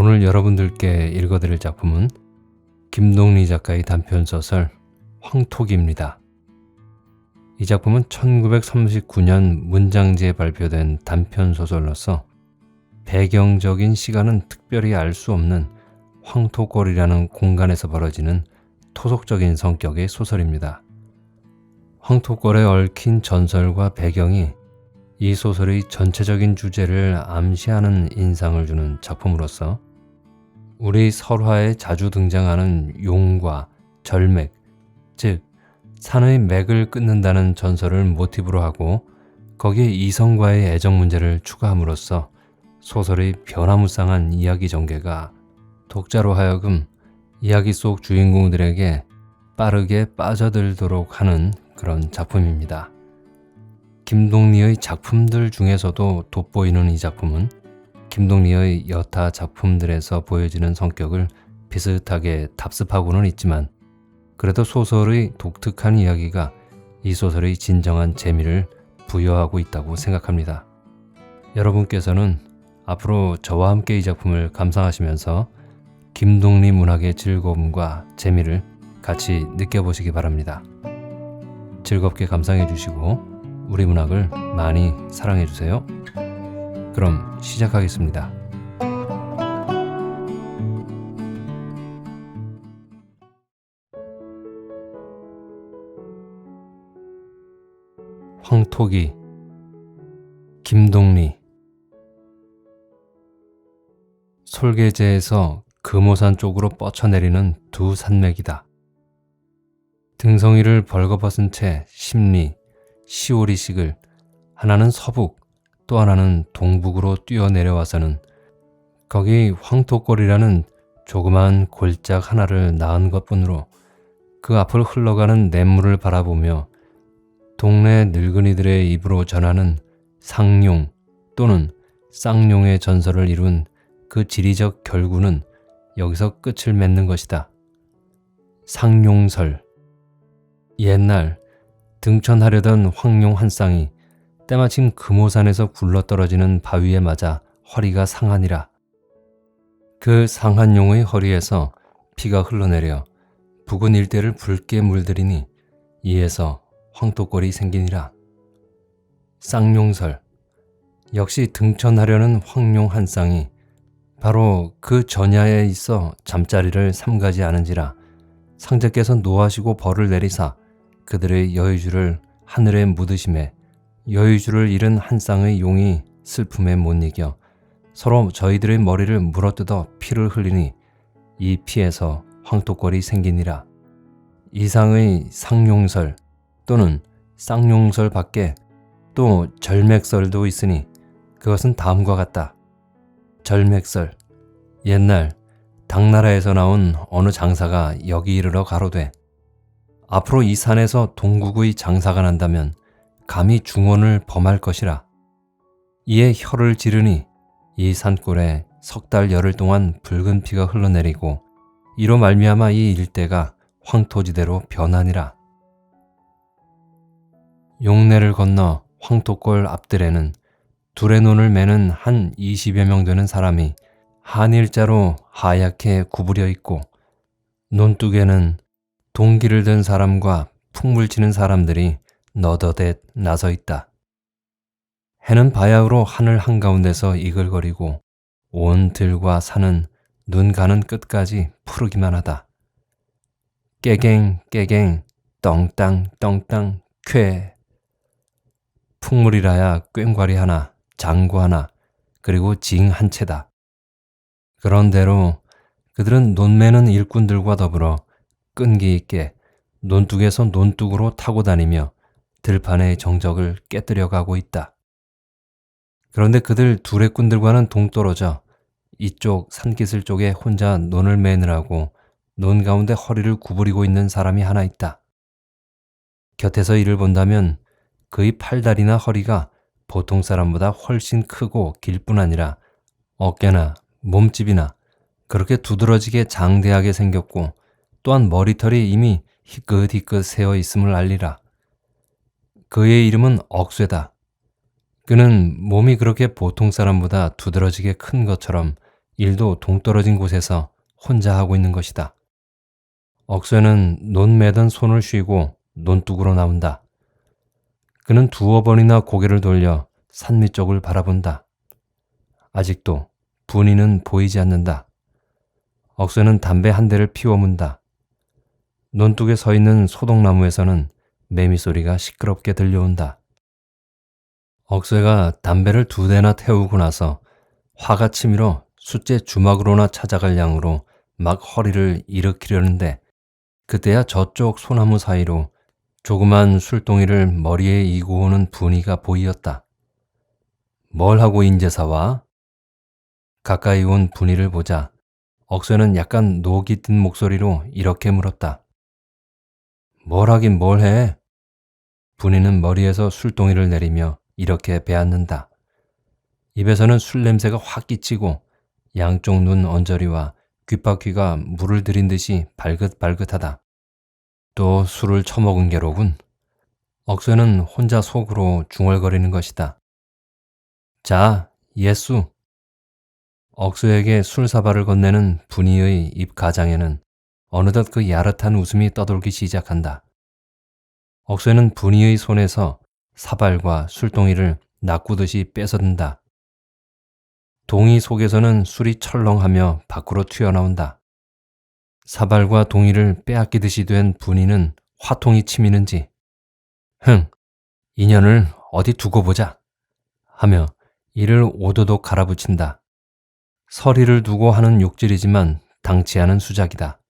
오늘 여러분들께 읽어드릴 작품은 김동리 작가의 단편소설 황토기입니다. 이 작품은 1939년 문장지에 발표된 단편소설로서 배경적인 시간은 특별히 알 수 없는 황토골이라는 공간에서 벌어지는 토속적인 성격의 소설입니다. 황토골에 얽힌 전설과 배경이 이 소설의 전체적인 주제를 암시하는 인상을 주는 작품으로서 우리 설화에 자주 등장하는 용과 절맥, 즉 산의 맥을 끊는다는 전설을 모티브로 하고 거기에 이성과의 애정 문제를 추가함으로써 소설의 변화무쌍한 이야기 전개가 독자로 하여금 이야기 속 주인공들에게 빠르게 빠져들도록 하는 그런 작품입니다. 김동리의 작품들 중에서도 돋보이는 이 작품은 김동리의 여타 작품들에서 보여지는 성격을 비슷하게 답습하고는 있지만 그래도 소설의 독특한 이야기가 이 소설의 진정한 재미를 부여하고 있다고 생각합니다. 여러분께서는 앞으로 저와 함께 이 작품을 감상하시면서 김동리 문학의 즐거움과 재미를 같이 느껴보시기 바랍니다. 즐겁게 감상해 주시고 우리 문학을 많이 사랑해 주세요. 그럼 시작하겠습니다. 황토기, 김동리. 솔개제에서 금오산 쪽으로 뻗쳐내리는 두 산맥이다. 등성이를 벌거벗은 채 십리, 시오리식을 하나는 서북 또 하나는 동북으로 뛰어내려와서는 거기 황토골이라는 조그만 골짝 하나를 낳은 것뿐으로 그 앞을 흘러가는 냇물을 바라보며 동네 늙은이들의 입으로 전하는 상룡 또는 쌍룡의 전설을 이룬 그 지리적 결구는 여기서 끝을 맺는 것이다. 상룡설. 옛날 등천하려던 황룡 한 쌍이 때마침 금오산에서 굴러떨어지는 바위에 맞아 허리가 상하니라. 그 상한 용의 허리에서 피가 흘러내려 부근 일대를 붉게 물들이니 이에서 황토골이 생기니라. 쌍룡설. 역시 등천하려는 황룡 한 쌍이 바로 그 전야에 있어 잠자리를 삼가지 않은지라 상제께서 노하시고 벌을 내리사 그들의 여의주를 하늘에 묻으심에 여의주를 잃은 한 쌍의 용이 슬픔에 못 이겨 서로 저희들의 머리를 물어뜯어 피를 흘리니 이 피에서 황토골이 생기니라. 이상의 상룡설 또는 쌍룡설 밖에 또 절맥설도 있으니 그것은 다음과 같다. 절맥설. 옛날 당나라에서 나온 어느 장사가 여기 이르러 가로되 앞으로 이 산에서 동국의 장사가 난다면 감히 중언을 범할 것이라. 이에 혀를 지르니 이 산골에 석 달 열흘 동안 붉은 피가 흘러내리고 이로 말미암아 이 일대가 황토지대로 변하니라. 용내를 건너 황토골 앞들에는 둘의 논을 매는 한 20여 명 되는 사람이 한일자로 하얗게 구부려 있고 논둑에는 동기를 든 사람과 풍물 치는 사람들이 너더댓 나서 있다. 해는 바야흐로 하늘 한가운데서 이글거리고 온 들과 산은 눈 가는 끝까지 푸르기만 하다. 깨갱 깨갱 떵땅 떵땅 쾌. 풍물이라야 꽹과리 하나, 장구 하나, 그리고 징 한 채다. 그런대로 그들은 논매는 일꾼들과 더불어 끈기 있게 논둑에서 논둑으로 타고 다니며 들판의 정적을 깨뜨려 가고 있다. 그런데 그들 두레꾼들과는 동떨어져 이쪽 산기슭 쪽에 혼자 논을 매느라고 논 가운데 허리를 구부리고 있는 사람이 하나 있다. 곁에서 이를 본다면 그의 팔다리나 허리가 보통 사람보다 훨씬 크고 길 뿐 아니라 어깨나 몸집이나 그렇게 두드러지게 장대하게 생겼고 또한 머리털이 이미 희끗희끗 새어 있음을 알리라. 그의 이름은 억쇠다. 그는 몸이 그렇게 보통 사람보다 두드러지게 큰 것처럼 일도 동떨어진 곳에서 혼자 하고 있는 것이다. 억새는 논 매던 손을 쉬고 논둑으로 나온다. 그는 두어 번이나 고개를 돌려 산 밑쪽을 바라본다. 아직도 분이는 보이지 않는다. 억새는 담배 한 대를 피워 문다. 논둑에 서 있는 소독나무에서는 매미 소리가 시끄럽게 들려온다. 억새가 담배를 2대나 태우고 나서 화가 치밀어 숫째 주막으로나 찾아갈 양으로 막 허리를 일으키려는데 그때야 저쪽 소나무 사이로 조그만 술동이를 머리에 이고 오는 분이가 보이었다. 뭘 하고 인제사 와? 가까이 온 분이를 보자 억새는 약간 녹이 든 목소리로 이렇게 물었다. 뭘 하긴 뭘 해? 분이는 머리에서 술동이를 내리며 이렇게 베앗는다. 입에서는 술 냄새가 확 끼치고 양쪽 눈 언저리와 귓바퀴가 물을 들인 듯이 발긋발긋하다. 또 술을 처먹은 게로군. 억새는 혼자 속으로 중얼거리는 것이다. 자, 예수. 억새에게 술사발을 건네는 분이의 입 가장에는 어느덧 그 야릇한 웃음이 떠돌기 시작한다. 억새는 분이의 손에서 사발과 술동이를 낚구듯이 뺏어든다. 동이 속에서는 술이 철렁하며 밖으로 튀어나온다. 사발과 동이를 빼앗기듯이 된 분이는 화통이 치미는지 흥, 인연을 어디 두고 보자 하며 이를 오도독 갈아붙인다. 서리를 두고 하는 욕질이지만 당치 않은 수작이다.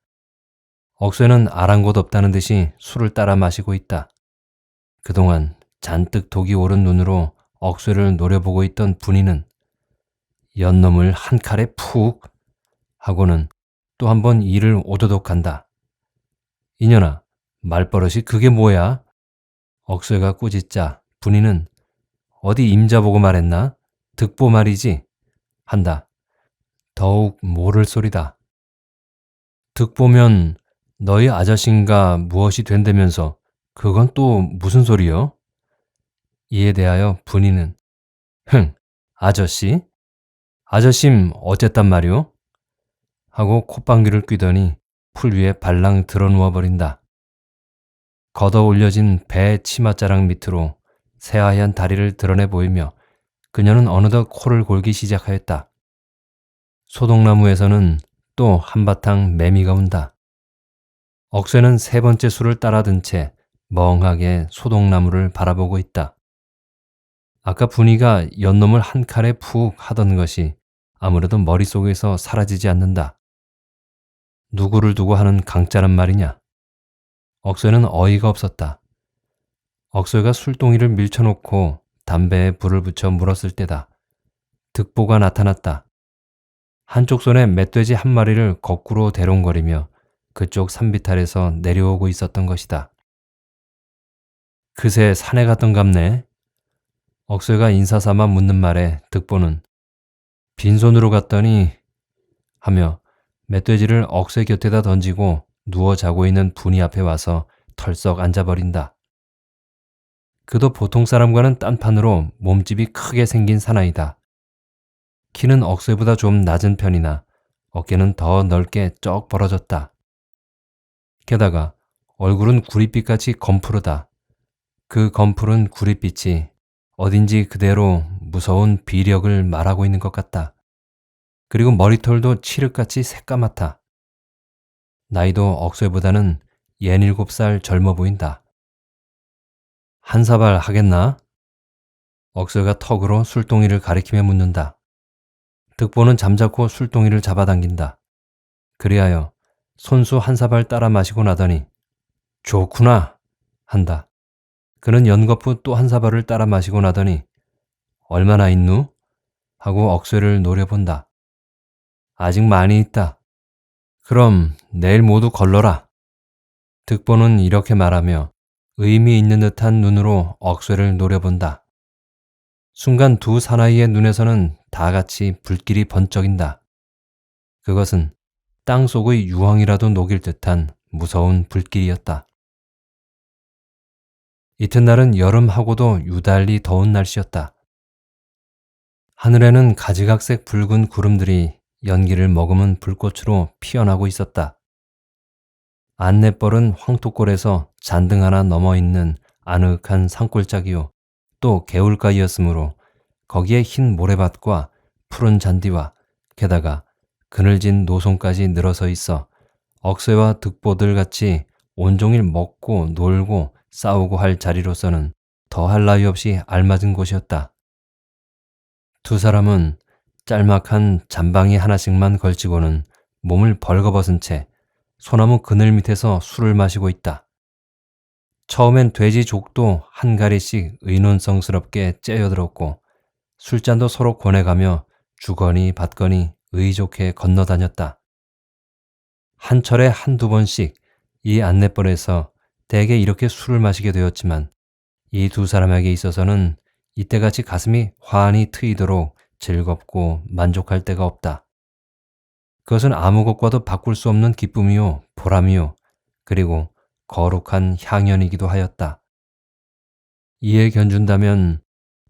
억새는 아랑곳 없다는 듯이 술을 따라 마시고 있다. 그동안 잔뜩 독이 오른 눈으로 억새를 노려보고 있던 분이는 연놈을 한 칼에 푹 하고는 또 한 번 이를 오도독 간다. 이년아, 말버릇이 그게 뭐야? 억새가 꾸짖자 분이는 어디 임자 보고 말했나? 득보 말이지? 한다. 더욱 모를 소리다. 득보면 너희 아저씨인가 무엇이 된다면서 그건 또 무슨 소리여? 이에 대하여 분이는 흥, 아저씨? 아저씨임 어쨌단 말이오? 하고 콧방귀를 뀌더니 풀 위에 발랑 드러누워 버린다. 걷어 올려진 배 치맛자락 밑으로 새하얀 다리를 드러내 보이며 그녀는 어느덧 코를 골기 시작하였다. 소독나무에서는 또 한바탕 매미가 운다. 억새는 3번째 술을 따라 든 채 멍하게 소독나무를 바라보고 있다. 아까 분이가 연놈을 한 칼에 푹 하던 것이 아무래도 머릿속에서 사라지지 않는다. 누구를 두고 하는 강짜란 말이냐? 억새는 어이가 없었다. 억새가 술동이를 밀쳐놓고 담배에 불을 붙여 물었을 때다. 득보가 나타났다. 한쪽 손에 멧돼지 한 마리를 거꾸로 대롱거리며 그쪽 산비탈에서 내려오고 있었던 것이다. 그새 산에 갔던갑네. 억새가 인사삼아 묻는 말에 득보는 빈손으로 갔더니 하며 멧돼지를 억새 곁에다 던지고 누워 자고 있는 분이 앞에 와서 털썩 앉아버린다. 그도 보통 사람과는 딴판으로 몸집이 크게 생긴 사나이다. 키는 억새보다 좀 낮은 편이나 어깨는 더 넓게 쩍 벌어졌다. 게다가 얼굴은 구릿빛같이 검푸르다. 그 검푸른 구릿빛이 어딘지 그대로 무서운 비력을 말하고 있는 것 같다. 그리고 머리털도 칠흑같이 새까맣다. 나이도 억새보다는 67살 젊어 보인다. 한 사발 하겠나? 억새가 턱으로 술동이를 가리키며 묻는다. 득보는 잠자코 술동이를 잡아당긴다. 그리하여 손수 한 사발 따라 마시고 나더니 좋구나 한다. 그는 연거푸 또 한 사발을 따라 마시고 나더니 얼마나 있누? 하고 억새를 노려본다. 아직 많이 있다. 그럼 내일 모두 걸러라. 득보는 이렇게 말하며 의미 있는 듯한 눈으로 억새를 노려본다. 순간 두 사나이의 눈에서는 다 같이 불길이 번쩍인다. 그것은 땅속의 유황이라도 녹일 듯한 무서운 불길이었다. 이튿날은 여름하고도 유달리 더운 날씨였다. 하늘에는 가지각색 붉은 구름들이 연기를 머금은 불꽃으로 피어나고 있었다. 안내벌은 황토골에서 잔등 하나 넘어있는 아늑한 산골짜기요. 또 개울가이었으므로 거기에 흰 모래밭과 푸른 잔디와 게다가 그늘진 노송까지 늘어서 있어 억새와 득보들 같이 온종일 먹고 놀고 싸우고 할 자리로서는 더할 나위 없이 알맞은 곳이었다. 두 사람은 짤막한 잠방이 하나씩만 걸치고는 몸을 벌거벗은 채 소나무 그늘 밑에서 술을 마시고 있다. 처음엔 돼지 족도 한 가리씩 의논성스럽게 째여들었고 술잔도 서로 권해가며 주거니 받거니 의좋게 건너다녔다. 한 철에 한두 번씩 이 안내벌에서 대개 이렇게 술을 마시게 되었지만 이 두 사람에게 있어서는 이때같이 가슴이 환히 트이도록 즐겁고 만족할 때가 없다. 그것은 아무 것과도 바꿀 수 없는 기쁨이요, 보람이요, 그리고 거룩한 향연이기도 하였다. 이에 견준다면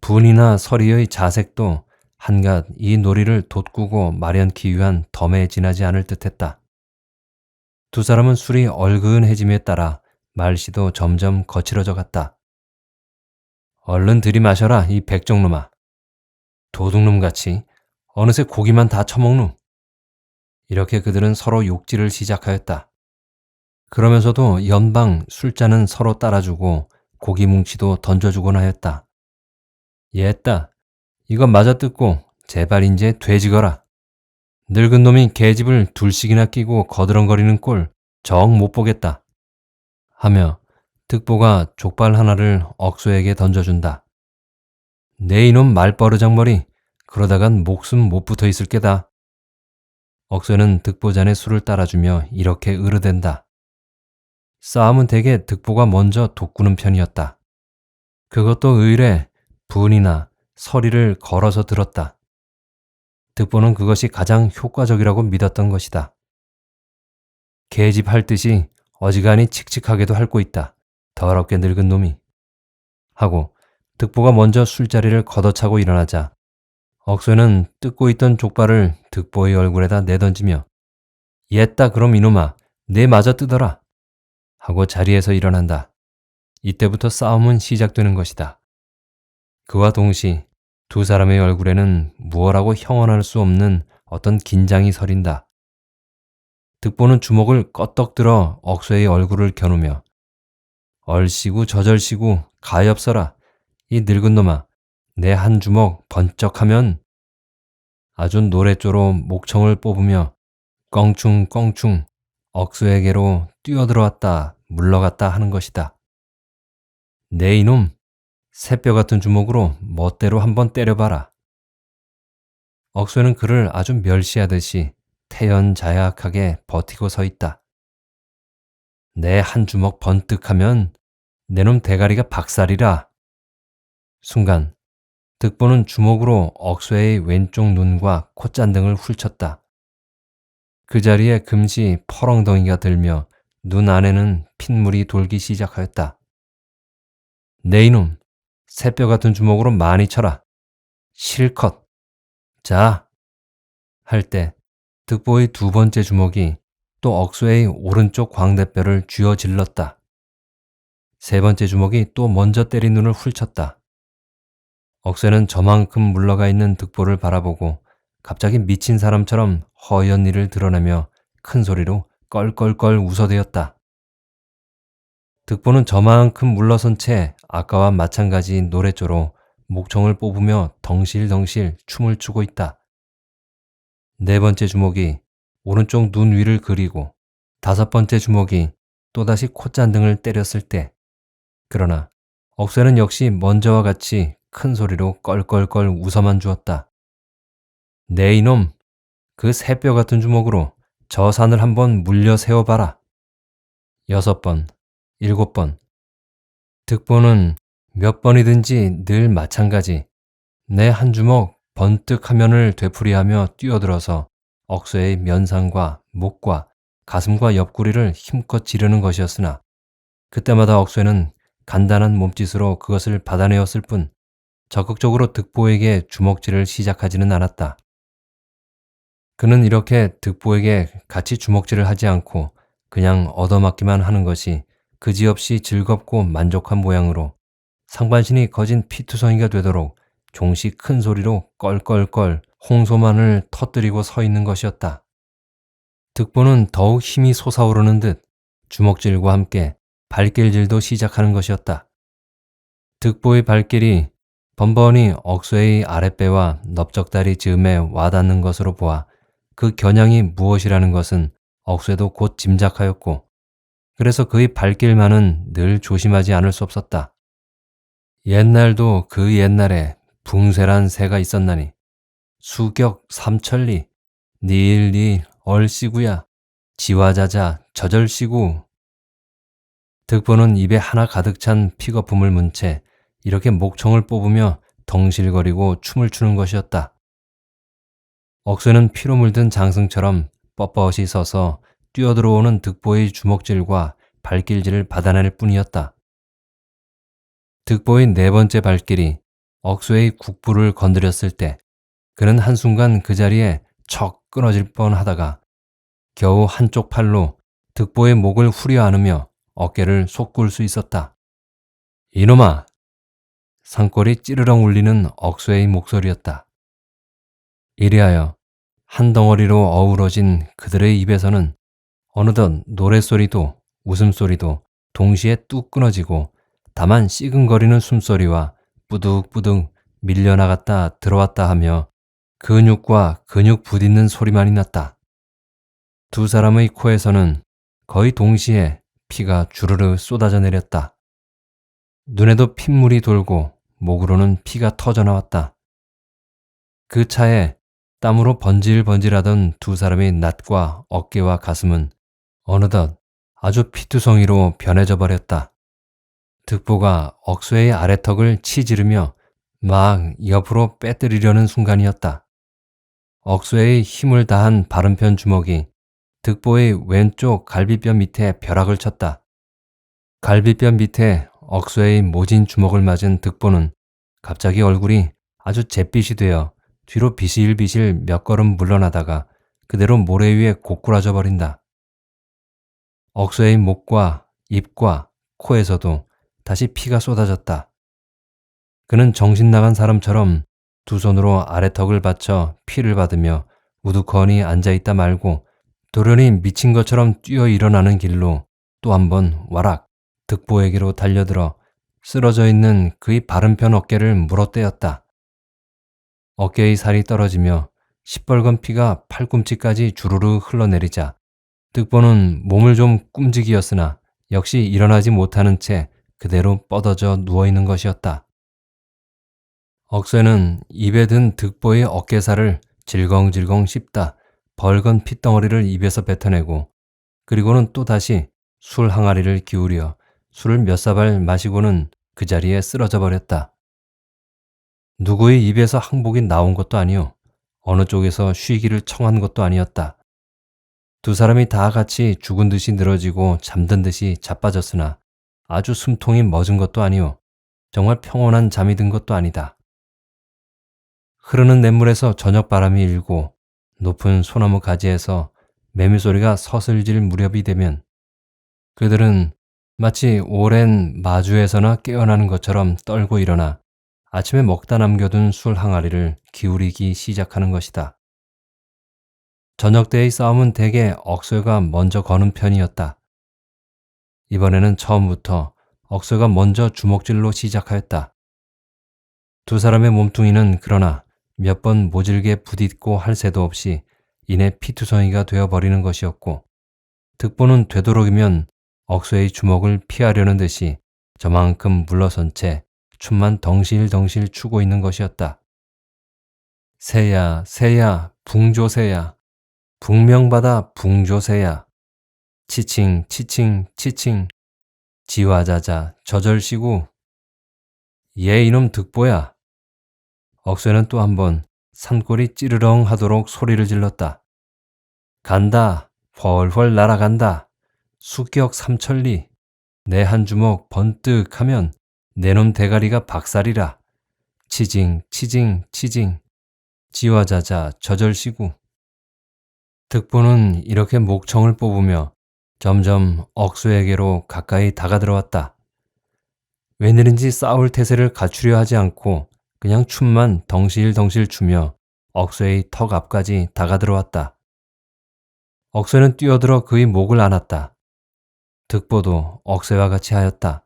분이나 서리의 자색도 한갓 이 놀이를 돋구고 마련키 위한 덤에 지나지 않을 듯했다. 두 사람은 술이 얼그은해짐에 따라 말씨도 점점 거칠어져 갔다. 얼른 들이마셔라, 이 백종놈아. 도둑놈같이 어느새 고기만 다 처먹누. 이렇게 그들은 서로 욕질을 시작하였다. 그러면서도 연방 술잔은 서로 따라주고 고기 뭉치도 던져주곤 하였다. 옛다. 이거 맞아 뜯고 제발 인제 돼지거라. 늙은 놈이 계집을 둘씩이나 끼고 거드렁거리는 꼴 정 못 보겠다. 하며 득보가 족발 하나를 억소에게 던져준다. 내 이놈 말버르장머리 그러다간 목숨 못 붙어 있을 게다. 억소는 득보잔에 술을 따라주며 이렇게 으르댄다. 싸움은 대개 득보가 먼저 돋구는 편이었다. 그것도 의뢰 분이나 서리를 걸어서 들었다. 득보는 그것이 가장 효과적이라고 믿었던 것이다. 계집할 듯이 어지간히 칙칙하게도 핥고 있다. 더럽게 늙은 놈이. 하고 득보가 먼저 술자리를 걷어차고 일어나자 억소는 뜯고 있던 족발을 득보의 얼굴에다 내던지며 옛다 그럼 이놈아 내 마저 뜯어라 하고 자리에서 일어난다. 이때부터 싸움은 시작되는 것이다. 그와 동시 두 사람의 얼굴에는 무엇라고 형언할 수 없는 어떤 긴장이 서린다. 득보는 주먹을 껐떡 들어 억소의 얼굴을 겨누며 얼씨구 저절씨구 가엾어라 이 늙은 놈아 내 한 주먹 번쩍하면 아주 노랫조로 목청을 뽑으며 껑충껑충 억소에게로 뛰어들어왔다 물러갔다 하는 것이다. 내 이놈 새뼈 같은 주먹으로 멋대로 한번 때려봐라. 억소는 그를 아주 멸시하듯이 태연자약하게 버티고 서 있다. 내 한 주먹 번뜩하면 내 놈 대가리가 박살이라. 순간 득보는 주먹으로 억소의 왼쪽 눈과 콧잔등을 훌쳤다. 그 자리에 금시 퍼렁덩이가 들며 눈 안에는 핏물이 돌기 시작하였다. 내 이놈 새뼈 같은 주먹으로 많이 쳐라. 실컷. 자. 할 때 득보의 두 번째 주먹이 또 억소의 오른쪽 광대뼈를 쥐어 질렀다. 세 번째 주먹이 또 먼저 때린 눈을 훌쳤다. 억소는 저만큼 물러가 있는 득보를 바라보고 갑자기 미친 사람처럼 허연 이를 드러내며 큰 소리로 껄껄껄 웃어대었다. 득보는 저만큼 물러선 채 아까와 마찬가지인 노랫조로 목청을 뽑으며 덩실덩실 춤을 추고 있다. 네 번째 주먹이 오른쪽 눈 위를 그리고 다섯 번째 주먹이 또다시 콧잔등을 때렸을 때 그러나 억새는 역시 먼저와 같이 큰 소리로 껄껄껄 웃어만 주었다. 내 이놈 그 새뼈 같은 주먹으로 저 산을 한번 물려 세워봐라. 6번, 7번. 득보는 몇 번이든지 늘 마찬가지 내 한 주먹 번뜩하면을 되풀이하며 뛰어들어서 억새의 면상과 목과 가슴과 옆구리를 힘껏 지르는 것이었으나 그때마다 억새는 간단한 몸짓으로 그것을 받아내었을 뿐 적극적으로 득보에게 주먹질을 시작하지는 않았다. 그는 이렇게 득보에게 같이 주먹질을 하지 않고 그냥 얻어맞기만 하는 것이 그지없이 즐겁고 만족한 모양으로 상반신이 거진 피투성이가 되도록 종시 큰 소리로 껄껄껄 홍소만을 터뜨리고 서 있는 것이었다. 득보는 더욱 힘이 솟아오르는 듯 주먹질과 함께 발길질도 시작하는 것이었다. 득보의 발길이 번번이 억새의 아랫배와 넓적다리 즈음에 와닿는 것으로 보아 그 겨냥이 무엇이라는 것은 억새도 곧 짐작하였고, 그래서 그의 발길만은 늘 조심하지 않을 수 없었다. 옛날도 그 옛날에 붕쇠란 새가 있었나니 수격 삼천리 니일니일 얼씨구야 지화자자 저절씨구. 득보는 입에 하나 가득 찬 픽어품을 문 채 이렇게 목청을 뽑으며 덩실거리고 춤을 추는 것이었다. 억새는 피로 물든 장승처럼 뻣뻣이 서서 뛰어들어오는 득보의 주먹질과 발길질을 받아낼 뿐이었다. 득보의 네 번째 발길이 억새의 국부를 건드렸을 때 그는 한순간 그 자리에 척 끊어질 뻔하다가 겨우 한쪽 팔로 득보의 목을 후려 안으며 어깨를 솟굴 수 있었다. 이놈아! 산골이 찌르렁 울리는 억새의 목소리였다. 이리하여 한 덩어리로 어우러진 그들의 입에서는 어느덧 노랫소리도 웃음소리도 동시에 뚝 끊어지고 다만 씨근거리는 숨소리와 뿌득뿌득 밀려나갔다 들어왔다 하며 근육과 근육 부딪는 소리만이 났다. 두 사람의 코에서는 거의 동시에 피가 주르르 쏟아져 내렸다. 눈에도 핏물이 돌고 목으로는 피가 터져 나왔다. 그 차에 땀으로 번질번질하던 두 사람의 낫과 어깨와 가슴은 어느덧 아주 피투성이로 변해져 버렸다. 득보가 억새의 아래턱을 치지르며 막 옆으로 빼뜨리려는 순간이었다. 억새의 힘을 다한 바른편 주먹이 득보의 왼쪽 갈비뼈 밑에 벼락을 쳤다. 갈비뼈 밑에 억새의 모진 주먹을 맞은 득보는 갑자기 얼굴이 아주 잿빛이 되어 뒤로 비실비실 몇 걸음 물러나다가 그대로 모래 위에 고꾸라져 버린다. 억새의 목과 입과 코에서도 다시 피가 쏟아졌다. 그는 정신 나간 사람처럼 두 손으로 아래턱을 받쳐 피를 받으며 우두커니 앉아있다 말고 돌연히 미친 것처럼 뛰어 일어나는 길로 또 한 번 와락 득보에게로 달려들어 쓰러져 있는 그의 바른편 어깨를 물어떼었다. 어깨의 살이 떨어지며 시뻘건 피가 팔꿈치까지 주르르 흘러내리자 득보는 몸을 좀 꿈직이었으나 역시 일어나지 못하는 채 그대로 뻗어져 누워있는 것이었다. 억새는 입에 든 득보의 어깨살을 질겅질겅 씹다 벌건 핏덩어리를 입에서 뱉어내고 그리고는 또다시 술 항아리를 기울여 술을 몇 사발 마시고는 그 자리에 쓰러져 버렸다. 누구의 입에서 항복이 나온 것도 아니오 어느 쪽에서 쉬기를 청한 것도 아니었다. 두 사람이 다 같이 죽은 듯이 늘어지고 잠든 듯이 자빠졌으나 아주 숨통이 멎은 것도 아니오 정말 평온한 잠이 든 것도 아니다. 흐르는 냇물에서 저녁 바람이 일고 높은 소나무 가지에서 매미소리가 서슬질 무렵이 되면 그들은 마치 오랜 마주에서나 깨어나는 것처럼 떨고 일어나 아침에 먹다 남겨둔 술 항아리를 기울이기 시작하는 것이다. 저녁 때의 싸움은 대개 억새가 먼저 거는 편이었다. 이번에는 처음부터 억새가 먼저 주먹질로 시작하였다. 두 사람의 몸뚱이는 그러나 몇 번 모질게 부딪고 할 새도 없이 이내 피투성이가 되어버리는 것이었고 득보는 되도록이면 억새의 주먹을 피하려는 듯이 저만큼 물러선 채 춤만 덩실덩실 추고 있는 것이었다. 새야 새야 붕조새야 북명바다 붕조새야 치칭 치칭 치칭 지화자자 저절시구. 얘 이놈 득보야. 억새는 또 한 번 산골이 찌르렁 하도록 소리를 질렀다. 간다. 훨훨 날아간다. 수격 삼천리. 내 한 주먹 번뜩하면 내 놈 대가리가 박살이라. 치징 치징 치징. 지화자자 저절시구. 득보는 이렇게 목청을 뽑으며 점점 억수에게로 가까이 다가들어왔다. 웬일인지 싸울 태세를 갖추려 하지 않고 그냥 춤만 덩실덩실 추며 억수의 턱 앞까지 다가들어왔다. 억수는 뛰어들어 그의 목을 안았다. 득보도 억세와 같이 하였다.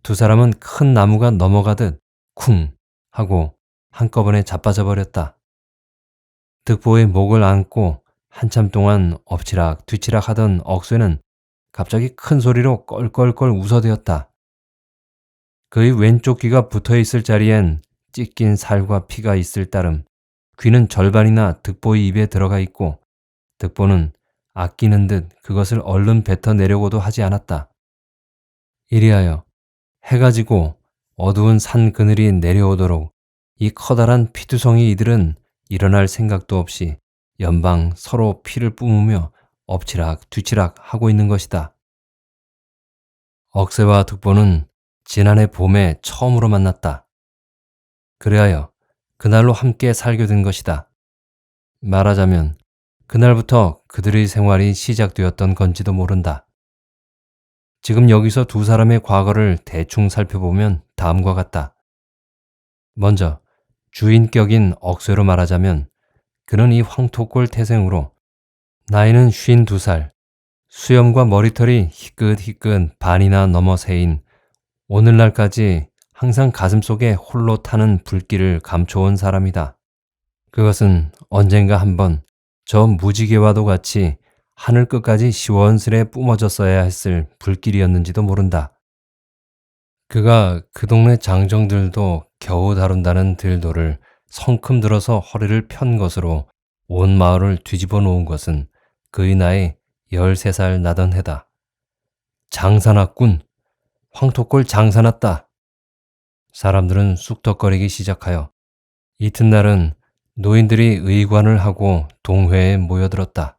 두 사람은 큰 나무가 넘어가듯 쿵 하고 한꺼번에 자빠져 버렸다. 득보의 목을 안고 한참 동안 엎치락 뒤치락 하던 억쇠는 갑자기 큰 소리로 껄껄껄 웃어대었다. 그의 왼쪽 귀가 붙어있을 자리엔 찢긴 살과 피가 있을 따름 귀는 절반이나 득보의 입에 들어가 있고 득보는 아끼는 듯 그것을 얼른 뱉어내려고도 하지 않았다. 이리하여 해가 지고 어두운 산 그늘이 내려오도록 이 커다란 피투성이 이들은 일어날 생각도 없이 연방 서로 피를 뿜으며 엎치락 뒤치락 하고 있는 것이다. 억새와 득보는 지난해 봄에 처음으로 만났다. 그리하여 그날로 함께 살게 된 것이다. 말하자면 그날부터 그들의 생활이 시작되었던 건지도 모른다. 지금 여기서 두 사람의 과거를 대충 살펴보면 다음과 같다. 먼저 주인격인 억쇠로 말하자면 그는 이 황토골 태생으로 나이는 52살, 수염과 머리털이 희끗희끗 반이나 넘어 새인 오늘날까지 항상 가슴속에 홀로 타는 불길을 감춰온 사람이다. 그것은 언젠가 한번 저 무지개와도 같이 하늘 끝까지 시원스레 뿜어졌어야 했을 불길이었는지도 모른다. 그가 그 동네 장정들도 겨우 다룬다는 들도를 성큼 들어서 허리를 편 것으로 온 마을을 뒤집어 놓은 것은 그의 나이 13살 나던 해다. 장사났군. 황토골 장사났다. 사람들은 쑥덕거리기 시작하여 이튿날은 노인들이 의관을 하고 동회에 모여들었다.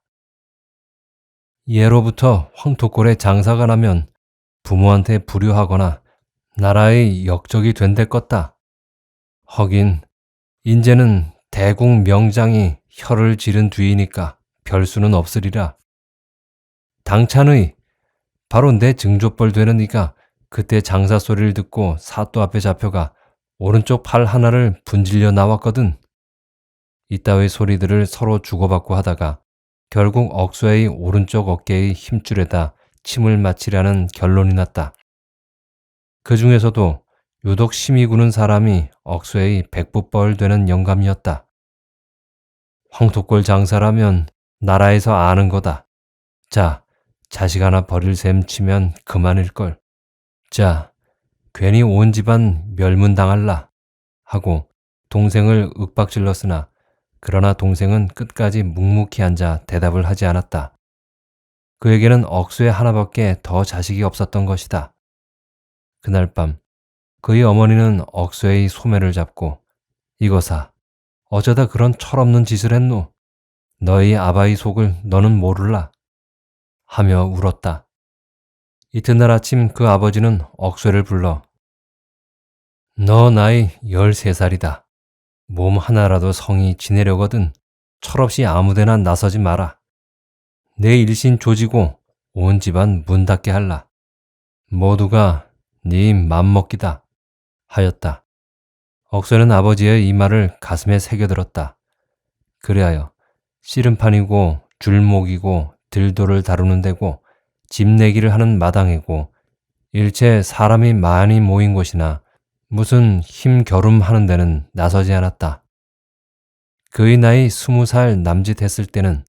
예로부터 황토골에 장사가 나면 부모한테 불효하거나 나라의 역적이 된대 껐다. 허긴 인제는 대국 명장이 혀를 지른 뒤이니까 별수는 없으리라. 당찬의 바로 내 증조벌 되는 이가 그때 장사 소리를 듣고 사또 앞에 잡혀가 오른쪽 팔 하나를 분질려 나왔거든. 이따위 소리들을 서로 주고받고 하다가 결국 억수의 오른쪽 어깨의 힘줄에다 침을 맞히려는 결론이 났다. 그 중에서도 유독 심히 구는 사람이 억수의 백부뻘 되는 영감이었다. 황토골 장사라면 나라에서 아는 거다. 자, 자식 하나 버릴 셈 치면 그만일걸. 자, 괜히 온 집안 멸문당할라 하고 동생을 윽박질렀으나 그러나 동생은 끝까지 묵묵히 앉아 대답을 하지 않았다. 그에게는 억수의 하나밖에 더 자식이 없었던 것이다. 그날 밤 그의 어머니는 억수의 소매를 잡고 이거사 어쩌다 그런 철없는 짓을 했노? 너희 아바의 속을 너는 모를라 하며 울었다. 이튿날 아침 그 아버지는 억쇠를 불러 너 나이 13살이다. 몸 하나라도 성이 지내려거든 철없이 아무데나 나서지 마라. 내 일신 조지고 온 집안 문 닫게 할라. 모두가 네 맘먹기다 하였다. 억쇠는 아버지의 이 말을 가슴에 새겨들었다. 그리하여 씨름판이고 줄목이고 들도를 다루는 데고 집 내기를 하는 마당이고 일체 사람이 많이 모인 곳이나 무슨 힘겨룸하는 데는 나서지 않았다. 그의 나이 20살 남짓했을 때는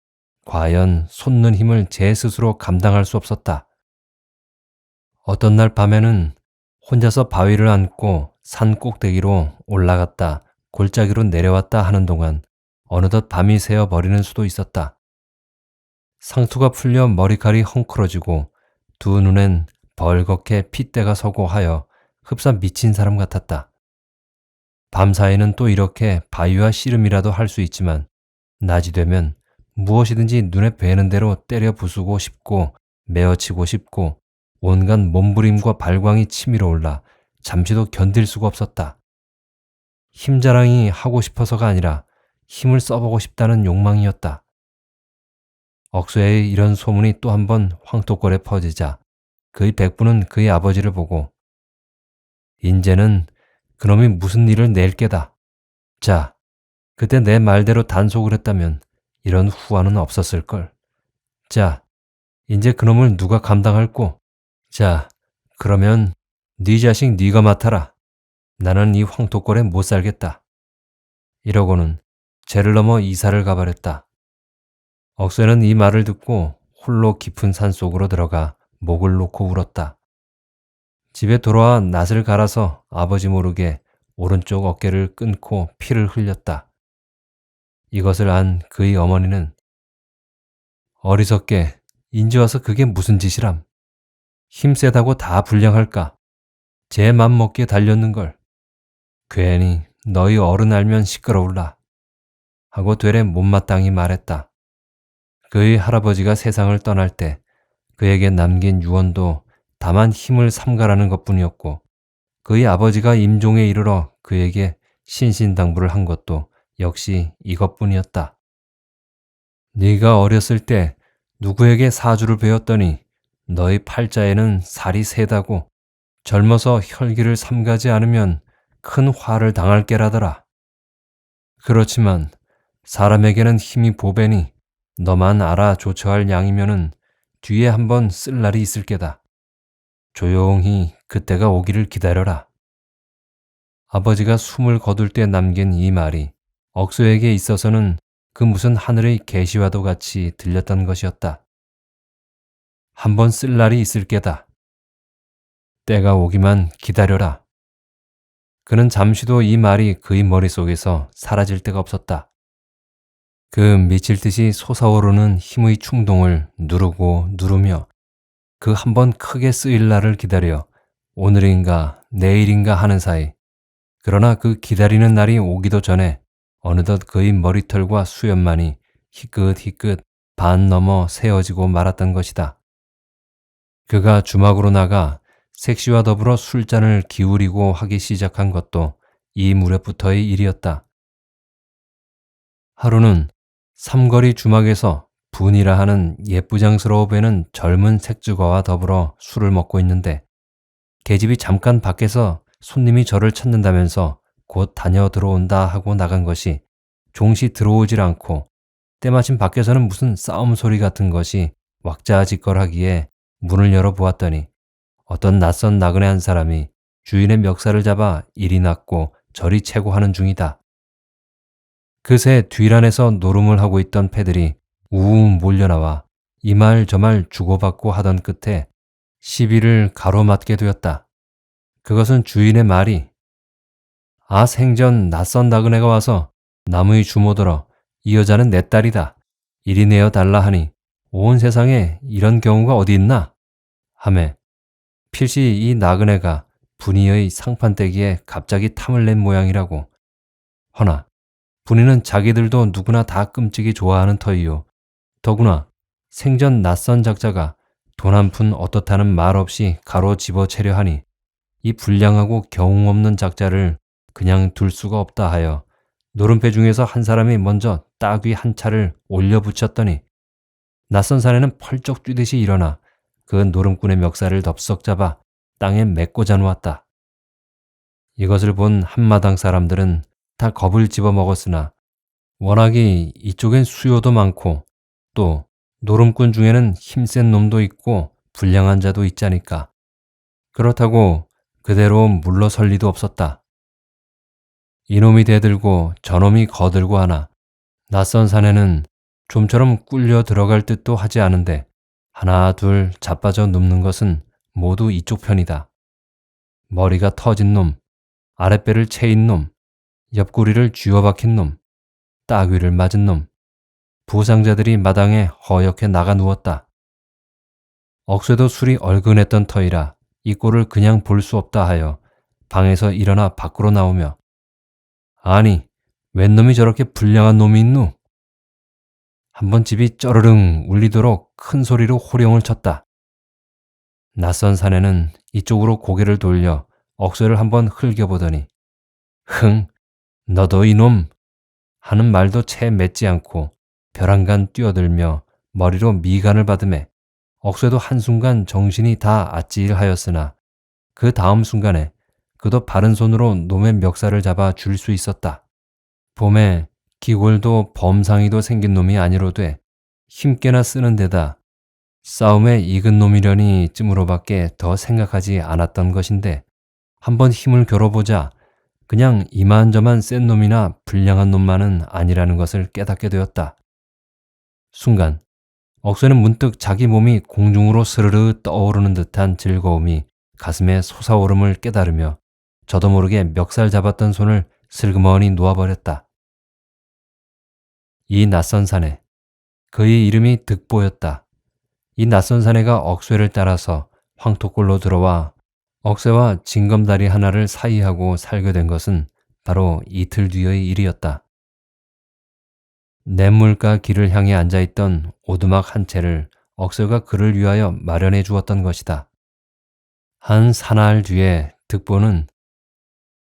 과연 솟는 힘을 제 스스로 감당할 수 없었다. 어떤 날 밤에는 혼자서 바위를 안고 산 꼭대기로 올라갔다 골짜기로 내려왔다 하는 동안 어느덧 밤이 새어버리는 수도 있었다. 상투가 풀려 머리칼이 헝클어지고 두 눈엔 벌겋게 핏대가 서고 하여 흡사 미친 사람 같았다. 밤사이는 또 이렇게 바위와 씨름이라도 할 수 있지만 낮이 되면 무엇이든지 눈에 뵈는 대로 때려 부수고 싶고 메어치고 싶고 온갖 몸부림과 발광이 치밀어 올라 잠시도 견딜 수가 없었다. 힘자랑이 하고 싶어서가 아니라 힘을 써보고 싶다는 욕망이었다. 억수의 이런 소문이 또 한 번 황토골에 퍼지자 그의 백부는 그의 아버지를 보고 인제는 그놈이 무슨 일을 낼 게다. 자, 그때 내 말대로 단속을 했다면 이런 후환은 없었을걸. 자, 이제 그놈을 누가 감당할꼬? 자, 그러면 네 자식 네가 맡아라. 나는 이 황토골에 못 살겠다. 이러고는 죄를 넘어 이사를 가버렸다. 억새는 이 말을 듣고 홀로 깊은 산속으로 들어가 목을 놓고 울었다. 집에 돌아와 낫을 갈아서 아버지 모르게 오른쪽 어깨를 끊고 피를 흘렸다. 이것을 안 그의 어머니는 어리석게 인제 와서 그게 무슨 짓이람. 힘세다고 다 불량할까. 제 맘먹기에 달렸는걸. 괜히 너희 어른 알면 시끄러울라. 하고 되레 못마땅히 말했다. 그의 할아버지가 세상을 떠날 때 그에게 남긴 유언도 다만 힘을 삼가라는 것뿐이었고 그의 아버지가 임종에 이르러 그에게 신신당부를 한 것도 역시 이것뿐이었다. 네가 어렸을 때 누구에게 사주를 배웠더니 너희 팔자에는 살이 세다고 젊어서 혈기를 삼가지 않으면 큰 화를 당할 게라더라. 그렇지만 사람에게는 힘이 보배니 너만 알아 조처할 양이면은 뒤에 한번 쓸 날이 있을 게다. 조용히 그때가 오기를 기다려라. 아버지가 숨을 거둘 때 남긴 이 말이 억수에게 있어서는 그 무슨 하늘의 계시와도 같이 들렸던 것이었다. 한번 쓸 날이 있을 게다. 때가 오기만 기다려라. 그는 잠시도 이 말이 그의 머릿속에서 사라질 데가 없었다. 그 미칠 듯이 솟아오르는 힘의 충동을 누르고 누르며 그 한 번 크게 쓰일 날을 기다려 오늘인가 내일인가 하는 사이 그러나 그 기다리는 날이 오기도 전에 어느덧 그의 머리털과 수염만이 희끗희끗 반 넘어 세어지고 말았던 것이다. 그가 주막으로 나가 색시와 더불어 술잔을 기울이고 하기 시작한 것도 이 무렵부터의 일이었다. 하루는 삼거리 주막에서 분이라 하는 예쁘장스러워 보이는 젊은 색주가와 더불어 술을 먹고 있는데 계집이 잠깐 밖에서 손님이 저를 찾는다면서 곧 다녀 들어온다 하고 나간 것이 종시 들어오질 않고 때마침 밖에서는 무슨 싸움 소리 같은 것이 왁자지껄하기에 문을 열어 보았더니 어떤 낯선 나그네 한 사람이 주인의 멱살을 잡아 이리 낳고 저리 채고 하는 중이다. 그새 뒤란에서 노름을 하고 있던 패들이 우웅 몰려나와 이 말 저 말 주고받고 하던 끝에 시비를 가로막게 되었다. 그것은 주인의 말이 아 생전 낯선 나그네가 와서 나무의 주모들어 이 여자는 내 딸이다. 이리 내어 달라 하니 온 세상에 이런 경우가 어디 있나? 하매 필시 이 나그네가 분이의 상판떼기에 갑자기 탐을 낸 모양이라고. 허나 분이는 자기들도 누구나 다 끔찍이 좋아하는 터이요. 더구나 생전 낯선 작자가 돈 한 푼 어떻다는 말 없이 가로 집어채려 하니 이 불량하고 경웅 없는 작자를 그냥 둘 수가 없다 하여 노름패 중에서 한 사람이 먼저 따귀 한 차를 올려 붙였더니 낯선 사내는 펄쩍 뛰듯이 일어나 그 노름꾼의 멱살을 덥석 잡아 땅에 메꿔자 놓았다. 이것을 본 한마당 사람들은 다 겁을 집어먹었으나 워낙이 이쪽엔 수요도 많고 또 노름꾼 중에는 힘센 놈도 있고 불량한 자도 있자니까 그렇다고 그대로 물러설 리도 없었다. 이놈이 대들고 저놈이 거들고 하나 낯선 사내는 좀처럼 꿀려 들어갈 듯도 하지 않은데 하나 둘 자빠져 눕는 것은 모두 이쪽 편이다. 머리가 터진 놈, 아랫배를 채인 놈, 옆구리를 쥐어박힌 놈, 따귀를 맞은 놈, 부상자들이 마당에 허옇게 나가 누웠다. 억새도 술이 얼근했던 터이라 이 꼴을 그냥 볼 수 없다 하여 방에서 일어나 밖으로 나오며 아니 웬 놈이 저렇게 불량한 놈이 있누? 한번 집이 쩌르릉 울리도록 큰 소리로 호령을 쳤다. 낯선 사내는 이쪽으로 고개를 돌려 억새를 한번 흘겨보더니 흥 너도 이놈 하는 말도 채 맺지 않고 벼랑간 뛰어들며 머리로 미간을 받음에 억새도 한순간 정신이 다 아찔하였으나 그 다음 순간에 그도 바른 손으로 놈의 멱살을 잡아 줄 수 있었다. 봄에 기골도 범상이도 생긴 놈이 아니로되 힘께나 쓰는 데다 싸움에 익은 놈이려니 쯤으로밖에 더 생각하지 않았던 것인데 한번 힘을 겨뤄보자 그냥 이만저만 센 놈이나 불량한 놈만은 아니라는 것을 깨닫게 되었다. 순간 억새는 문득 자기 몸이 공중으로 스르르 떠오르는 듯한 즐거움이 가슴에 솟아오름을 깨달으며 저도 모르게 멱살 잡았던 손을 슬그머니 놓아버렸다. 이 낯선 사내, 그의 이름이 득보였다. 이 낯선 사내가 억새를 따라서 황토골로 들어와 억새와 징검다리 하나를 사이하고 살게 된 것은 바로 이틀 뒤의 일이었다. 냇물가 길을 향해 앉아있던 오두막 한 채를 억새가 그를 위하여 마련해 주었던 것이다. 한 사나흘 뒤에 득보는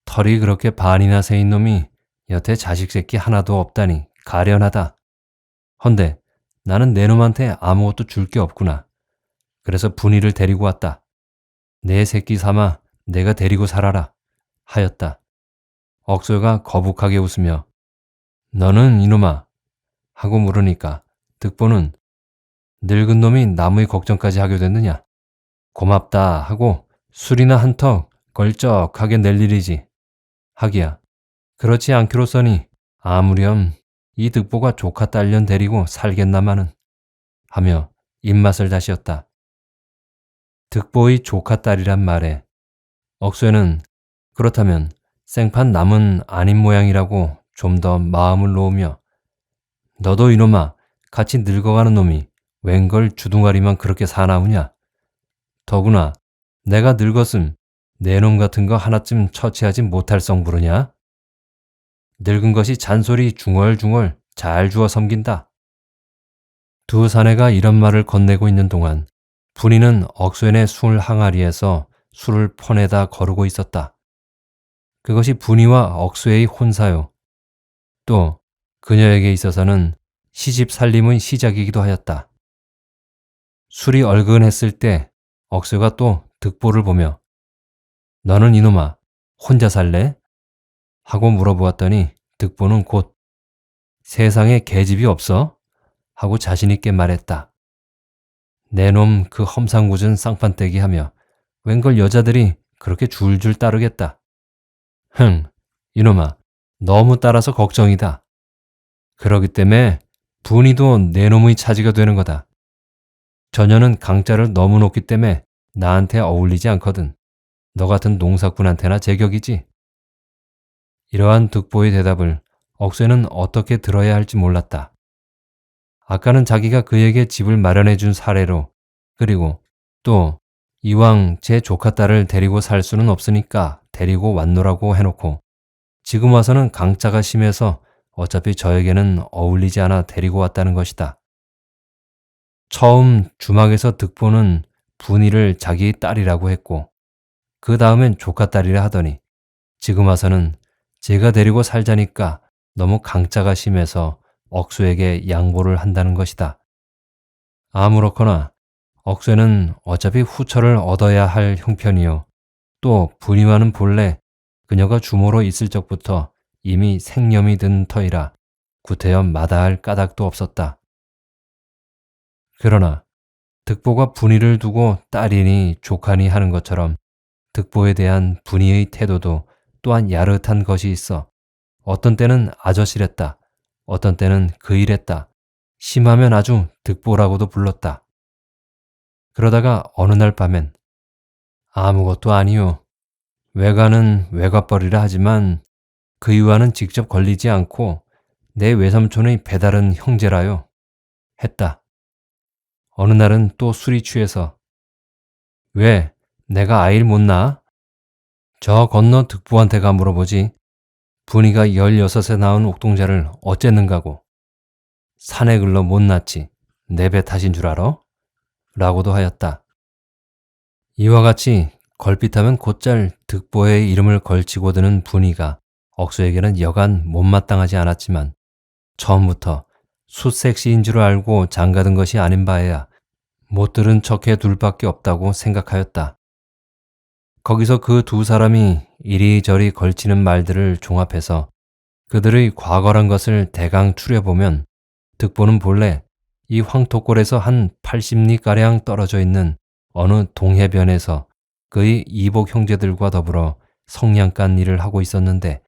털이 그렇게 반이나 새인 놈이 여태 자식 새끼 하나도 없다니 가련하다. 헌데 나는 내 놈한테 아무것도 줄 게 없구나. 그래서 분이를 데리고 왔다. 내 새끼 삼아 내가 데리고 살아라 하였다. 억새가 거북하게 웃으며 너는 이놈아 하고 물으니까 득보는 늙은 놈이 나무의 걱정까지 하게 됐느냐. 고맙다 하고 술이나 한턱 걸쩍하게 낼 일이지. 하기야 그렇지 않기로써니 아무렴 이 득보가 조카 딸년 데리고 살겠나마는 하며 입맛을 다시었다. 득보의 조카 딸이란 말에 억새는 그렇다면 생판 남은 아닌 모양이라고 좀 더 마음을 놓으며 너도 이놈아 같이 늙어가는 놈이 웬걸 주둥아리만 그렇게 사나우냐. 더구나 내가 늙었음 내 놈 같은 거 하나쯤 처치하지 못할 성부르냐. 늙은 것이 잔소리 중얼중얼 잘 주워 섬긴다. 두 사내가 이런 말을 건네고 있는 동안 분이는 억새네 술 항아리에서 술을 퍼내다 거르고 있었다. 그것이 분이와 억새의 혼사요. 또 그녀에게 있어서는 시집 살림의 시작이기도 하였다. 술이 얼근했을 때 억새가 또 득보를 보며 너는 이놈아 혼자 살래? 하고 물어보았더니 득보는 곧 세상에 계집이 없어? 하고 자신있게 말했다. 내 놈 그 험상궂은 쌍판떼기 하며 웬걸 여자들이 그렇게 줄줄 따르겠다. 흥, 이놈아 너무 따라서 걱정이다. 그러기 때문에 분이도 내 놈의 차지가 되는 거다. 저녀는 강자를 너무 높기 때문에 나한테 어울리지 않거든. 너 같은 농사꾼한테나 제격이지. 이러한 득보의 대답을 억새는 어떻게 들어야 할지 몰랐다. 아까는 자기가 그에게 집을 마련해 준 사례로 그리고 또 이왕 제 조카 딸을 데리고 살 수는 없으니까 데리고 왔노라고 해놓고 지금 와서는 강자가 심해서 어차피 저에게는 어울리지 않아 데리고 왔다는 것이다. 처음 주막에서 득보는 분이를 자기의 딸이라고 했고 그 다음엔 조카 딸이라 하더니 지금 와서는 제가 데리고 살자니까 너무 강자가 심해서 억새에게 양보를 한다는 것이다. 아무렇거나 억새는 어차피 후처를 얻어야 할 형편이요. 또 분이와는 본래 그녀가 주모로 있을 적부터 이미 생념이 든 터이라 구태여 마다할 까닭도 없었다. 그러나 득보가 분이를 두고 딸이니 조카니 하는 것처럼 득보에 대한 분이의 태도도 또한 야릇한 것이 있어 어떤 때는 아저씨랬다. 어떤 때는 그이랬다. 심하면 아주 득보라고도 불렀다. 그러다가 어느 날 밤엔 아무것도 아니요. 외가는 외갓벌이라 하지만 그이와는 직접 걸리지 않고 내 외삼촌의 배다른 형제라요. 했다. 어느 날은 또 술이 취해서 왜 내가 아이를 못 낳아? 저 건너 득보한테가 물어보지. 분이가 16에 낳은 옥동자를 어쨌는가고. 산에 글러 못 낳지. 내 배 탓인 줄 알아? 라고도 하였다. 이와 같이 걸핏하면 곧잘 득보의 이름을 걸치고 드는 분이가 억새에게는 여간 못마땅하지 않았지만 처음부터 숫색시인 줄 알고 장가든 것이 아닌 바에야 못 들은 척해 둘 밖에 없다고 생각하였다. 거기서 그 두 사람이 이리저리 걸치는 말들을 종합해서 그들의 과거란 것을 대강 추려보면 득보는 본래 이 황토골에서 한 80리가량 떨어져 있는 어느 동해변에서 그의 이복 형제들과 더불어 성냥간 일을 하고 있었는데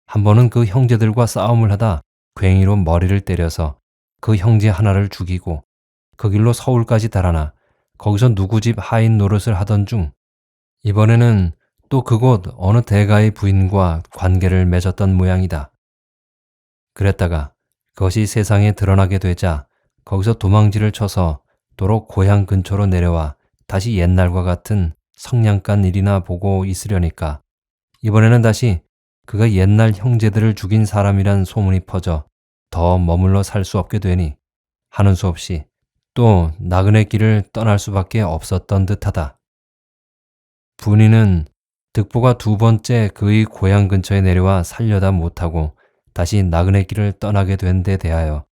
한 번은 그 형제들과 싸움을 하다 괭이로 머리를 때려서 그 형제 하나를 죽이고 그 길로 서울까지 달아나 거기서 누구 집 하인 노릇을 하던 중 이번에는 또 그곳 어느 대가의 부인과 관계를 맺었던 모양이다. 그랬다가 그것이 세상에 드러나게 되자 거기서 도망질을 쳐서 도로 고향 근처로 내려와 다시 옛날과 같은 성냥간 일이나 보고 있으려니까 이번에는 다시 그가 옛날 형제들을 죽인 사람이란 소문이 퍼져 더 머물러 살 수 없게 되니 하는 수 없이 또 나그네 길을 떠날 수밖에 없었던 듯하다. 분이는 득보가 두 번째 그의 고향 근처에 내려와 살려다 못하고 다시 나그네 길을 떠나게 된 데 대하여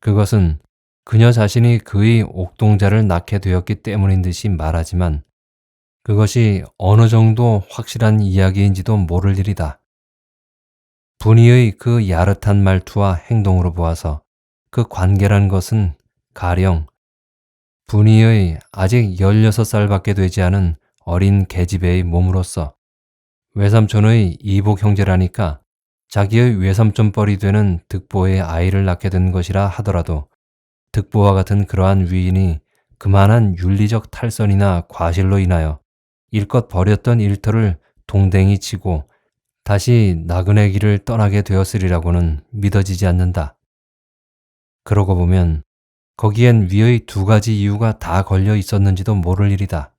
그것은 그녀 자신이 그의 옥동자를 낳게 되었기 때문인 듯이 말하지만 그것이 어느 정도 확실한 이야기인지도 모를 일이다. 분이의 그 야릇한 말투와 행동으로 보아서 그 관계란 것은 가령 분이의 아직 16살밖에 되지 않은 어린 계집애의 몸으로서 외삼촌의 이복 형제라니까 자기의 외삼촌뻘이 되는 득보의 아이를 낳게 된 것이라 하더라도 득보와 같은 그러한 위인이 그만한 윤리적 탈선이나 과실로 인하여 일껏 버렸던 일터를 동댕이 치고 다시 나그네 길을 떠나게 되었으리라고는 믿어지지 않는다. 그러고 보면 거기엔 위의 두 가지 이유가 다 걸려 있었는지도 모를 일이다.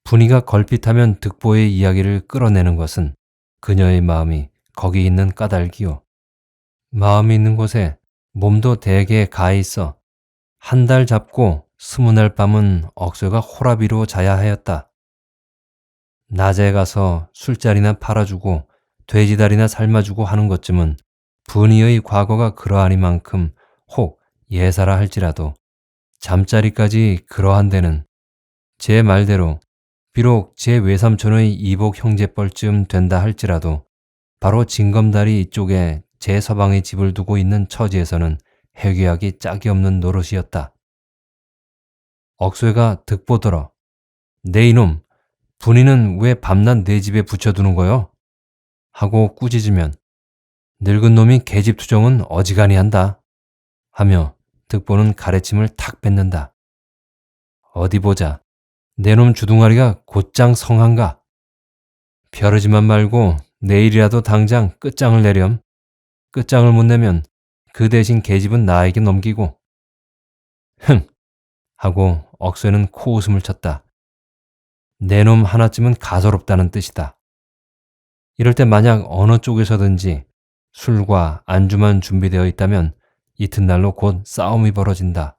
분이가 걸핏하면 득보의 이야기를 끌어내는 것은 그녀의 마음이 거기 있는 까닭이요. 마음이 있는 곳에 몸도 대개 가 있어 한 달 잡고 20날 밤은 억새가 호라비로 자야 하였다. 낮에 가서 술자리나 팔아주고 돼지다리나 삶아주고 하는 것쯤은 분이의 과거가 그러하니만큼 혹 예사라 할지라도 잠자리까지 그러한 데는 제 말대로 비록 제 외삼촌의 이복 형제뻘쯤 된다 할지라도 바로 징검다리 이쪽에 제 서방의 집을 두고 있는 처지에서는 해괴하기 짝이 없는 노릇이었다. 억쇠가 득보더러 내 이놈 분이는 왜 밤낮 내 집에 붙여두는 거요? 하고 꾸짖으면 늙은 놈이 계집 투정은 어지간히 한다 하며 득보는 가래침을 탁 뱉는다. 어디 보자. 내 놈 주둥아리가 곧장 성한가? 벼르지만 말고 내일이라도 당장 끝장을 내렴. 끝장을 못 내면 그 대신 계집은 나에게 넘기고. 흥! 하고 억쇠는 코웃음을 쳤다. 내 놈 하나쯤은 가소롭다는 뜻이다. 이럴 때 만약 어느 쪽에서든지 술과 안주만 준비되어 있다면 이튿날로 곧 싸움이 벌어진다.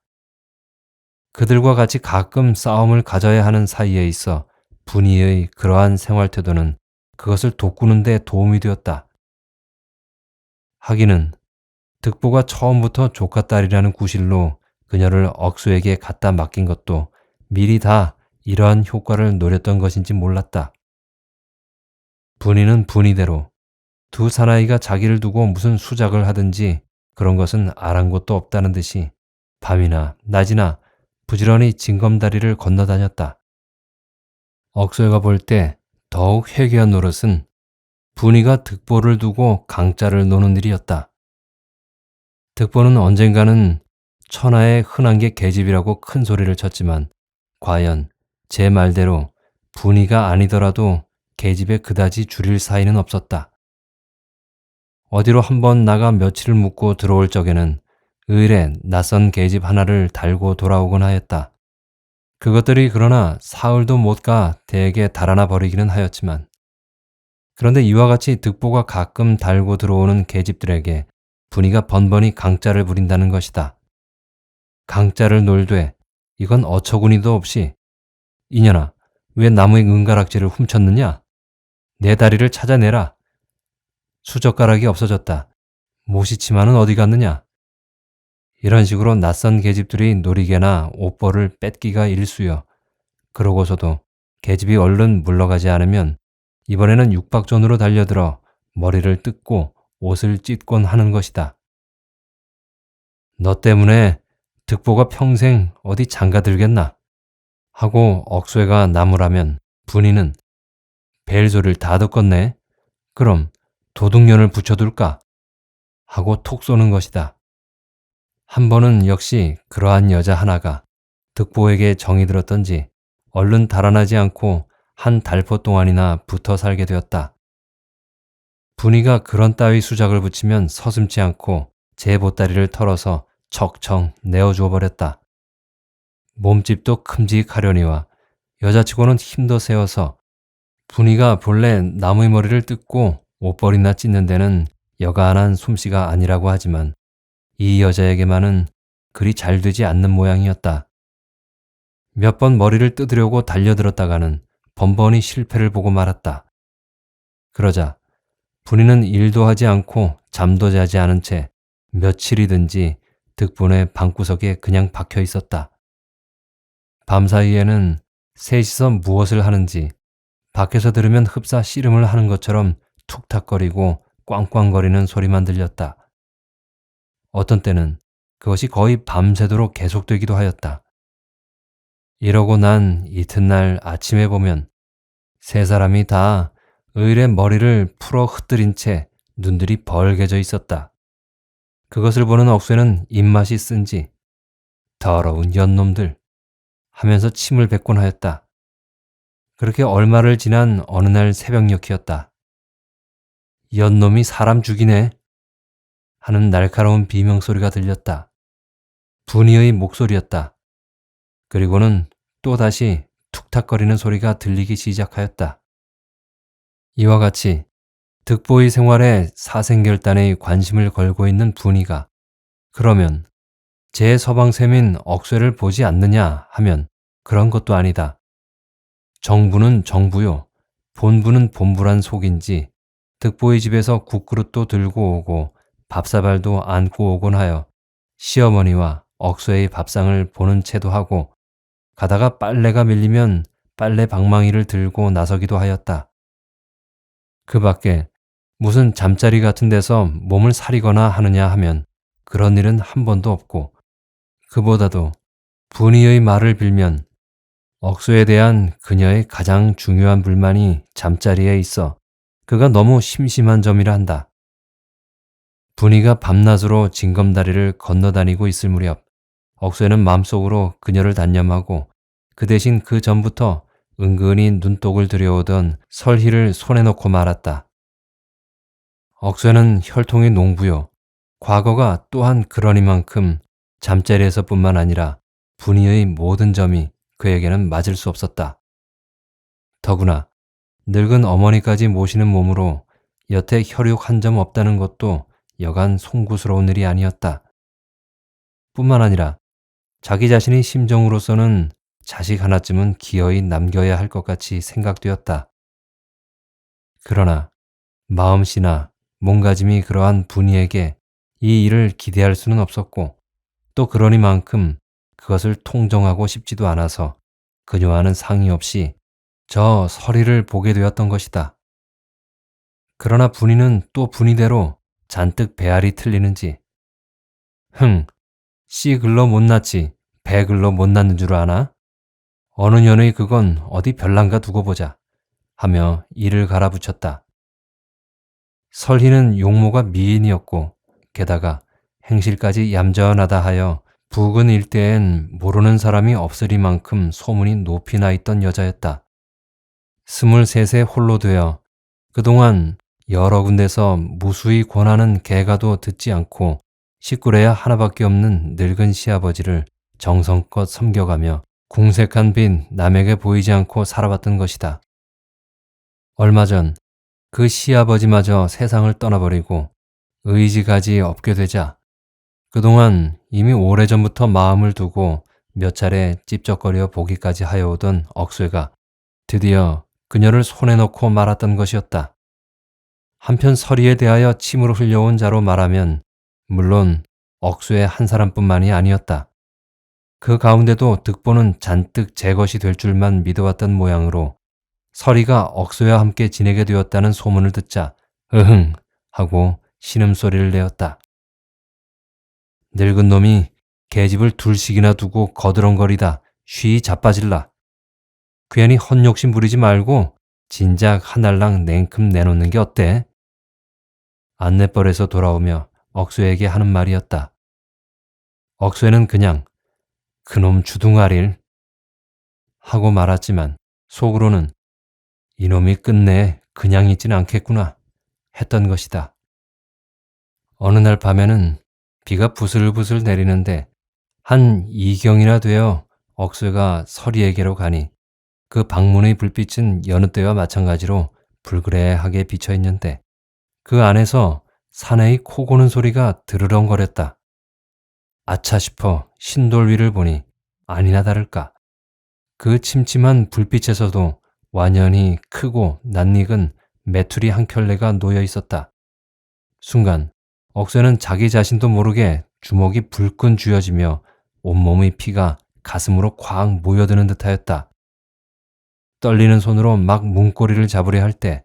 그들과 같이 가끔 싸움을 가져야 하는 사이에 있어 분이의 그러한 생활 태도는 그것을 돋구는 데 도움이 되었다. 하기는 득보가 처음부터 조카딸이라는 구실로 그녀를 억수에게 갖다 맡긴 것도 미리 다 이러한 효과를 노렸던 것인지 몰랐다. 분이는 분이대로 두 사나이가 자기를 두고 무슨 수작을 하든지 그런 것은 아랑곳도 없다는 듯이 밤이나 낮이나 부지런히 징검다리를 건너다녔다. 억소가 볼 때 더욱 회개한 노릇은 분이가 득보를 두고 강짜를 노는 일이었다. 득보는 언젠가는 천하의 흔한 게 계집이라고 큰 소리를 쳤지만 과연 제 말대로 분이가 아니더라도 계집에 그다지 줄일 사이는 없었다. 어디로 한번 나가 며칠을 묵고 들어올 적에는 의례 낯선 계집 하나를 달고 돌아오곤 하였다. 그것들이 그러나 사흘도 못 가 대개 달아나 버리기는 하였지만 그런데 이와 같이 득보가 가끔 달고 들어오는 계집들에게 분이가 번번이 강짜를 부린다는 것이다. 강짜를 놀되 이건 어처구니도 없이 이년아 왜 나무의 은가락지를 훔쳤느냐? 내 다리를 찾아내라. 수젓가락이 없어졌다. 모시치마는 어디 갔느냐? 이런 식으로 낯선 계집들이 놀이개나 옷벌을 뺏기가 일쑤여 그러고서도 계집이 얼른 물러가지 않으면 이번에는 육박존으로 달려들어 머리를 뜯고 옷을 찢곤 하는 것이다. 너 때문에 득보가 평생 어디 장가들겠나? 하고 억쇠가 나무라면 분이는 벨소리를 다 듣겄네. 그럼 도둑년을 붙여둘까? 하고 톡 쏘는 것이다. 한 번은 역시 그러한 여자 하나가 득보에게 정이 들었던지 얼른 달아나지 않고 한 달포 동안이나 붙어 살게 되었다. 분이가 그런 따위 수작을 붙이면 서슴지 않고 제 보따리를 털어서 척청 내어주어 버렸다. 몸집도 큼직하려니와 여자치고는 힘도 세어서 분이가 본래 나무의 머리를 뜯고 옷벌이나 찢는 데는 여간한 솜씨가 아니라고 하지만 이 여자에게만은 그리 잘 되지 않는 모양이었다. 몇 번 머리를 뜯으려고 달려들었다가는 번번이 실패를 보고 말았다. 그러자 분이는 일도 하지 않고 잠도 자지 않은 채 며칠이든지 득분의 방구석에 그냥 박혀 있었다. 밤사이에는 셋이서 무엇을 하는지 밖에서 들으면 흡사 씨름을 하는 것처럼 툭탁거리고 꽝꽝거리는 소리만 들렸다. 어떤 때는 그것이 거의 밤새도록 계속되기도 하였다. 이러고 난 이튿날 아침에 보면 세 사람이 다 의뢰 머리를 풀어 흩뜨린 채 눈들이 벌게져 있었다. 그것을 보는 억쇠는 입맛이 쓴지 더러운 연놈들 하면서 침을 뱉곤 하였다. 그렇게 얼마를 지난 어느 날 새벽녘이었다. 연놈이 사람 죽이네 하는 날카로운 비명소리가 들렸다. 분이의 목소리였다. 그리고는 또다시 툭탁거리는 소리가 들리기 시작하였다. 이와 같이 득보의 생활에 사생결단에 관심을 걸고 있는 분이가 그러면 제 서방샘인 억쇠를 보지 않느냐 하면 그런 것도 아니다. 정부는 정부요, 본부는 본부란 속인지 득보의 집에서 국그릇도 들고 오고 밥사발도 안고 오곤 하여 시어머니와 억쇠의 밥상을 보는 채도 하고 가다가 빨래가 밀리면 빨래 방망이를 들고 나서기도 하였다. 그 밖에 무슨 잠자리 같은 데서 몸을 사리거나 하느냐 하면 그런 일은 한 번도 없고 그보다도 분이의 말을 빌면 억수에 대한 그녀의 가장 중요한 불만이 잠자리에 있어 그가 너무 심심한 점이라 한다. 분이가 밤낮으로 징검다리를 건너다니고 있을 무렵 억쇠는 마음속으로 그녀를 단념하고 그 대신 그 전부터 은근히 눈독을 들여오던 설희를 손에 넣고 말았다. 억쇠는 혈통이 농부요. 과거가 또한 그러니만큼 잠자리에서뿐만 아니라 분이의 모든 점이 그에게는 맞을 수 없었다. 더구나 늙은 어머니까지 모시는 몸으로 여태 혈육 한 점 없다는 것도 여간 송구스러운 일이 아니었다. 뿐만 아니라 자기 자신의 심정으로서는 자식 하나쯤은 기어이 남겨야 할 것 같이 생각되었다. 그러나 마음씨나 몸가짐이 그러한 분이에게 이 일을 기대할 수는 없었고 또 그러니만큼 그것을 통정하고 싶지도 않아서 그녀와는 상의 없이 저 서리를 보게 되었던 것이다. 그러나 분이는 또 분이대로 잔뜩 배알이 틀리는지 씨 글러 못 낳지 배 글러 못 낳는 줄 아나? 어느 년의 그건 어디 별난가 두고 보자 하며 이를 갈아붙였다. 설희는 용모가 미인이었고 게다가 행실까지 얌전하다 하여 부근 일대엔 모르는 사람이 없으리만큼 소문이 높이 나 있던 여자였다. 23세 홀로 되어 그동안 여러 군데서 무수히 권하는 개가도 듣지 않고 식구래야 하나밖에 없는 늙은 시아버지를 정성껏 섬겨가며 궁색한 빛 남에게 보이지 않고 살아왔던 것이다. 얼마 전 그 시아버지마저 세상을 떠나버리고 의지가지 없게 되자 그동안 이미 오래전부터 마음을 두고 몇 차례 찝쩍거려 보기까지 하여오던 억쇠가 드디어 그녀를 손에 넣고 말았던 것이었다. 한편 설희에 대하여 침을 흘려온 자로 말하면 물론 억수의 한 사람뿐만이 아니었다. 그 가운데도 득보는 잔뜩 제 것이 될 줄만 믿어왔던 모양으로 서리가 억수와 함께 지내게 되었다는 소문을 듣자 으흥 하고 신음소리를 내었다. 늙은 놈이 계집을 둘씩이나 두고 거드렁거리다 쉬이 자빠질라. 괜히 헛욕심 부리지 말고 진작 한 알랑 냉큼 내놓는 게 어때? 안내벌에서 돌아오며 억수에게 하는 말이었다. 억수에는 그냥 그놈 주둥아릴 하고 말았지만 속으로는 이놈이 끝내 그냥 있진 않겠구나 했던 것이다. 어느 날 밤에는 비가 부슬부슬 내리는데 한 이경이나 되어 억수가 서리에게로 가니 그 방문의 불빛은 여느 때와 마찬가지로 불그레하게 비쳐 있는데 그 안에서 사내의 코 고는 소리가 드르렁거렸다. 아차 싶어 신돌 위를 보니 아니나 다를까. 그 침침한 불빛에서도 완연히 크고 낯익은 메투리 한 켤레가 놓여 있었다. 순간 억새는 자기 자신도 모르게 주먹이 불끈 쥐어지며 온몸의 피가 가슴으로 콱 모여드는 듯하였다. 떨리는 손으로 막 문고리를 잡으려 할 때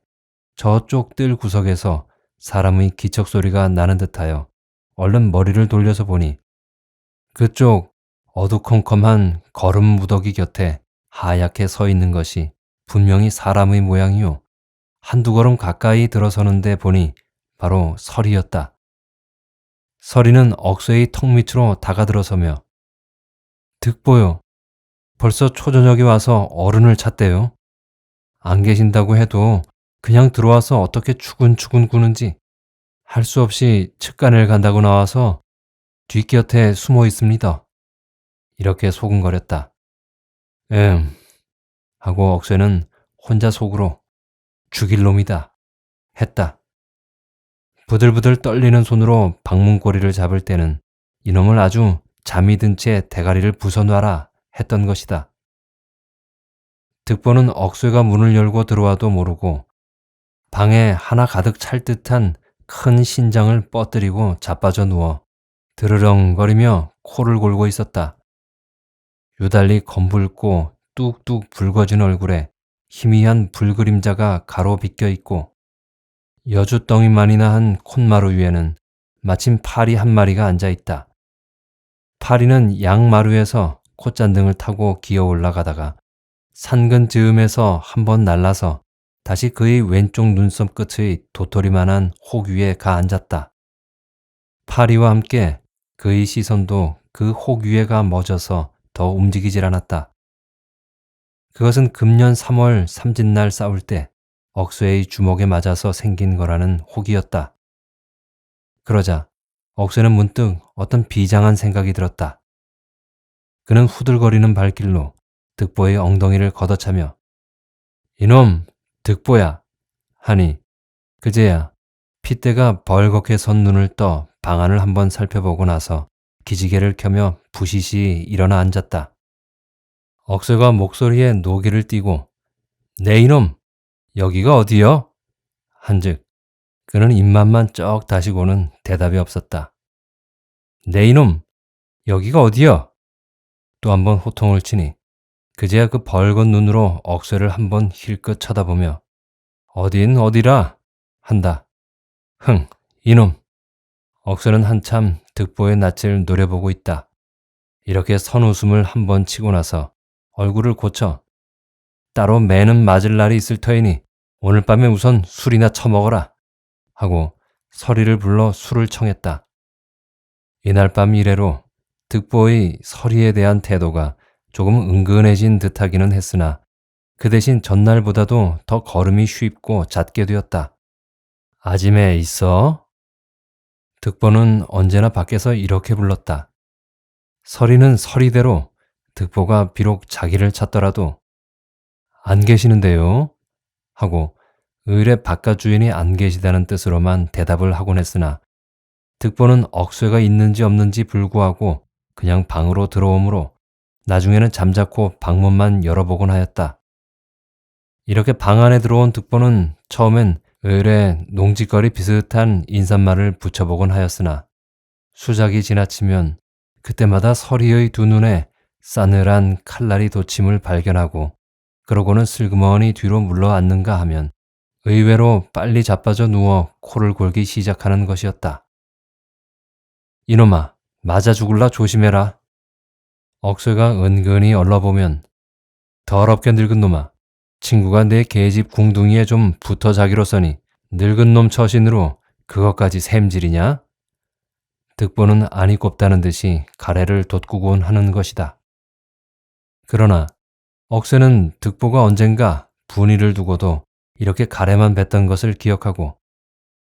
저쪽 뜰 구석에서 사람의 기척 소리가 나는 듯하여 얼른 머리를 돌려서 보니 그쪽 어두컴컴한 거름 무더기 곁에 하얗게 서 있는 것이 분명히 사람의 모양이요. 한두 걸음 가까이 들어서는데 보니 바로 서리였다. 서리는 억새의 턱 밑으로 다가들어서며 득보요. 벌써 초저녁에 와서 어른을 찾대요. 안 계신다고 해도 그냥 들어와서 어떻게 추근추근 구는지 할 수 없이 측간을 간다고 나와서 뒷곁에 숨어 있습니다. 이렇게 소근거렸다. 하고 억새는 혼자 속으로 죽일 놈이다 했다. 부들부들 떨리는 손으로 방문고리를 잡을 때는 이놈을 아주 잠이 든 채 대가리를 부숴놔라 했던 것이다. 득보는 억새가 문을 열고 들어와도 모르고 방에 하나 가득 찰 듯한 큰 신장을 뻗들이고 자빠져 누워 드르렁거리며 코를 골고 있었다. 유달리 검붉고 뚝뚝 붉어진 얼굴에 희미한 불그림자가 가로 비껴 있고 여주덩이만이나 한 콧마루 위에는 마침 파리 한 마리가 앉아 있다. 파리는 양마루에서 콧잔등을 타고 기어 올라가다가 산근 즈음에서 한번 날라서 다시 그의 왼쪽 눈썹 끝의 도토리만한 혹 위에 가 앉았다. 파리와 함께 그의 시선도 그 혹 위에가 멎어서 더 움직이질 않았다. 그것은 금년 3월 삼진날 싸울 때 억새의 주먹에 맞아서 생긴 거라는 혹이었다. 그러자 억새는 문득 어떤 비장한 생각이 들었다. 그는 후들거리는 발길로 득보의 엉덩이를 걷어차며 이놈 득보야 하니 그제야 핏대가 벌겋게 선 눈을 떠 방안을 한번 살펴보고 나서 기지개를 켜며 부시시 일어나 앉았다. 억새가 목소리에 노기를 띠고 네 이놈 여기가 어디여? 한즉 그는 입맛만 쩍 다시고는 대답이 없었다. 네 이놈 여기가 어디여? 또 한번 호통을 치니 그제야 그 벌건 눈으로 억새를 한번 힐끗 쳐다보며 어딘 어디라 한다. 흥 이놈. 억새는 한참 득보의 낯을 노려보고 있다. 이렇게 선웃음을 한번 치고 나서 얼굴을 고쳐 따로 매는 맞을 날이 있을 터이니 오늘 밤에 우선 술이나 처먹어라 하고 서리를 불러 술을 청했다. 이날 밤 이래로 득보의 서리에 대한 태도가 조금 은근해진 듯하기는 했으나 그 대신 전날보다도 더 걸음이 쉽고 잦게 되었다. 아짐에 있어? 득보는 언제나 밖에서 이렇게 불렀다. 서리는 서리대로 득보가 비록 자기를 찾더라도 안 계시는데요? 하고 의뢰 바깥 주인이 안 계시다는 뜻으로만 대답을 하곤 했으나 득보는 억새가 있는지 없는지 불구하고 그냥 방으로 들어오므로 나중에는 잠자코 방문만 열어보곤 하였다. 이렇게 방 안에 들어온 득보는 처음엔 의뢰 농지거리 비슷한 인사말을 붙여보곤 하였으나 수작이 지나치면 그때마다 서리의 두 눈에 싸늘한 칼날이 돋침을 발견하고 그러고는 슬그머니 뒤로 물러앉는가 하면 의외로 빨리 자빠져 누워 코를 골기 시작하는 것이었다. 이놈아, 맞아 죽을라 조심해라. 억쇠가 은근히 얼러보면 더럽게 늙은 놈아, 친구가 내 계집 궁둥이에 좀 붙어 자기로서니 늙은 놈 처신으로 그것까지 샘질이냐? 득보는 안이 곱다는 듯이 가래를 돋구곤 하는 것이다. 그러나 억쇠는 득보가 언젠가 분의를 두고도 이렇게 가래만 뱉던 것을 기억하고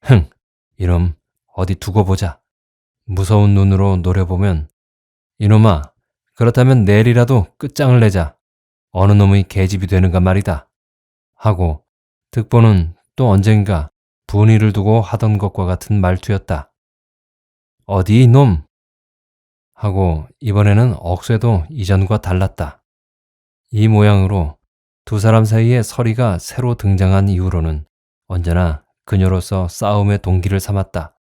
흥! 이놈 어디 두고 보자. 무서운 눈으로 노려보면 이놈아, 그렇다면 내일이라도 끝장을 내자. 어느 놈의 계집이 되는가 말이다. 하고 득보는 또 언젠가 분의를 두고 하던 것과 같은 말투였다. 어디 이놈? 하고 이번에는 억쇠도 이전과 달랐다. 이 모양으로 두 사람 사이에 서리가 새로 등장한 이후로는 언제나 그녀로서 싸움의 동기를 삼았다.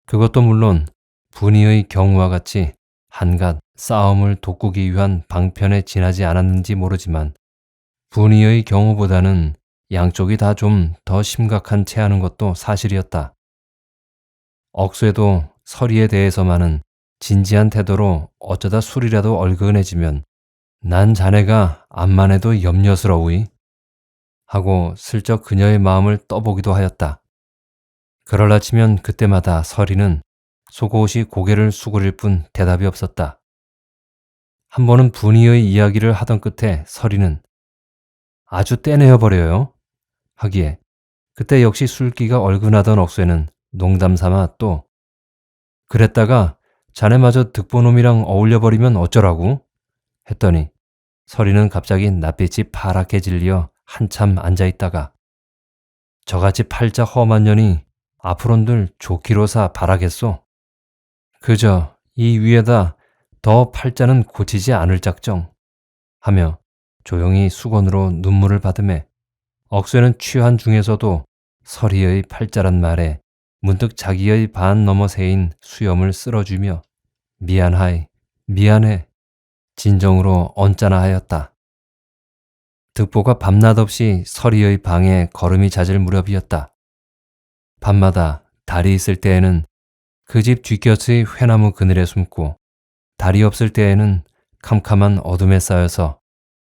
그것도 물론 분의의 경우와 같이 한갓 싸움을 돋구기 위한 방편에 지나지 않았는지 모르지만 분의의 경우보다는 양쪽이 다 좀 더 심각한 체하는 것도 사실이었다. 억쇠도 서리에 대해서만은 진지한 태도로 어쩌다 술이라도 얼큰해지면 난 자네가 암만 해도 염려스러우이 하고 슬쩍 그녀의 마음을 떠보기도 하였다. 그럴라 치면 그때마다 서리는 속옷이 고개를 수그릴 뿐 대답이 없었다. 한 번은 분이의 이야기를 하던 끝에 서리는 아주 떼내어버려요 하기에 그때 역시 술기가 얼큰하던 억쇠는 농담삼아 또 그랬다가 자네마저 득보놈이랑 어울려버리면 어쩌라고? 했더니 서리는 갑자기 낯빛이 파랗게 질려 한참 앉아있다가 저같이 팔자 험한 년이 앞으론들 좋기로사 바라겠소. 그저 이 위에다 더 팔자는 고치지 않을 작정 하며 조용히 수건으로 눈물을 받으매 억쇠는 취한 중에서도 서리의 팔자란 말에 문득 자기의 반 너머 새인 수염을 쓸어주며 미안하이, 미안해 진정으로 언짢아 하였다. 득보가 밤낮 없이 서리의 방에 걸음이 잦을 무렵이었다. 밤마다 달이 있을 때에는 그 집 뒷곁의 회나무 그늘에 숨고 달이 없을 때에는 캄캄한 어둠에 쌓여서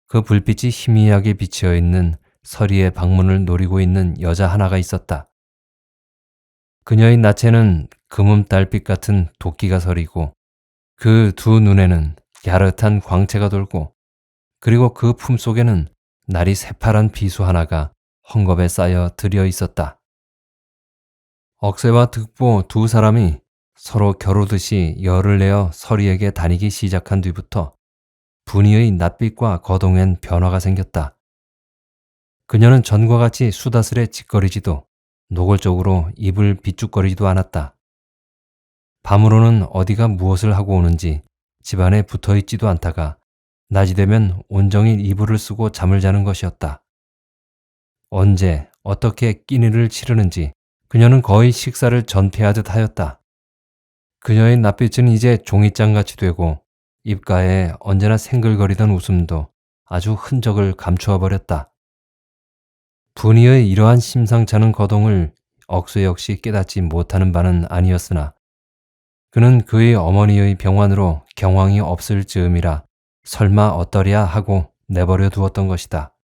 그 불빛이 희미하게 비치어 있는 서리의 방문을 노리고 있는 여자 하나가 있었다. 그녀의 낯에는 금음달빛 같은 도끼가 서리고 그 두 눈에는 야릇한 광채가 돌고 그리고 그 품속에는 날이 새파란 비수 하나가 헝겊에 쌓여 들여 있었다. 억새와 득보 두 사람이 서로 겨루듯이 열을 내어 서리에게 다니기 시작한 뒤부터 분이의 낯빛과 거동엔 변화가 생겼다. 그녀는 전과 같이 수다스레 짓거리지도 노골적으로 입을 비죽거리지도 않았다. 밤으로는 어디가 무엇을 하고 오는지 집안에 붙어있지도 않다가 낮이 되면 온종일 이불을 쓰고 잠을 자는 것이었다. 언제 어떻게 끼니를 치르는지 그녀는 거의 식사를 전폐하듯 하였다. 그녀의 낯빛은 이제 종이장같이 되고 입가에 언제나 생글거리던 웃음도 아주 흔적을 감추어 버렸다. 분이의 이러한 심상찮은 거동을 억쇠 역시 깨닫지 못하는 바는 아니었으나 그는 그의 어머니의 병환으로 경황이 없을 즈음이라 설마 어떠랴 하고 내버려 두었던 것이다.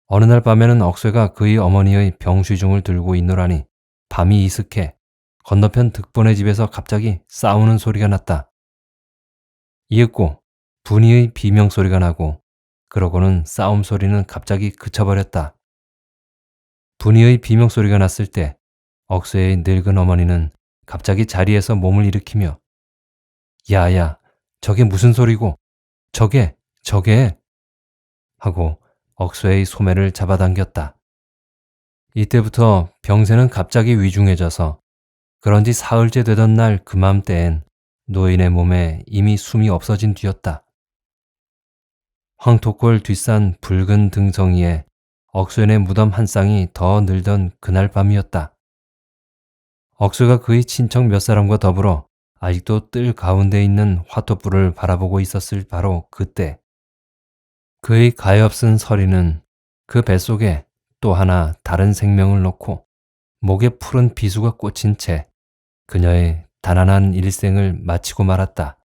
어느 날 밤에는 억쇠가 그의 어머니의 병쉬중을 들고 있노라니 밤이 이슥해 건너편 득본의 집에서 갑자기 싸우는 소리가 났다. 이윽고 분이의 비명소리가 나고 그러고는 싸움 소리는 갑자기 그쳐버렸다. 분이의 비명소리가 났을 때 억쇠의 늙은 어머니는 갑자기 자리에서 몸을 일으키며 야야, 저게 무슨 소리고 저게 하고 억쇠의 소매를 잡아당겼다. 이때부터 병세는 갑자기 위중해져서 그런지 사흘째 되던 날 그맘때엔 노인의 몸에 이미 숨이 없어진 뒤였다. 황토골 뒷산 붉은 등성이에 억쇠의 무덤 한 쌍이 더 늘던 그날 밤이었다. 억수가 그의 친척 몇 사람과 더불어 아직도 뜰 가운데 있는 화토불을 바라보고 있었을 바로 그때 그의 가엾은 서리는 그 뱃속에 또 하나 다른 생명을 놓고 목에 푸른 비수가 꽂힌 채 그녀의 단안한 일생을 마치고 말았다.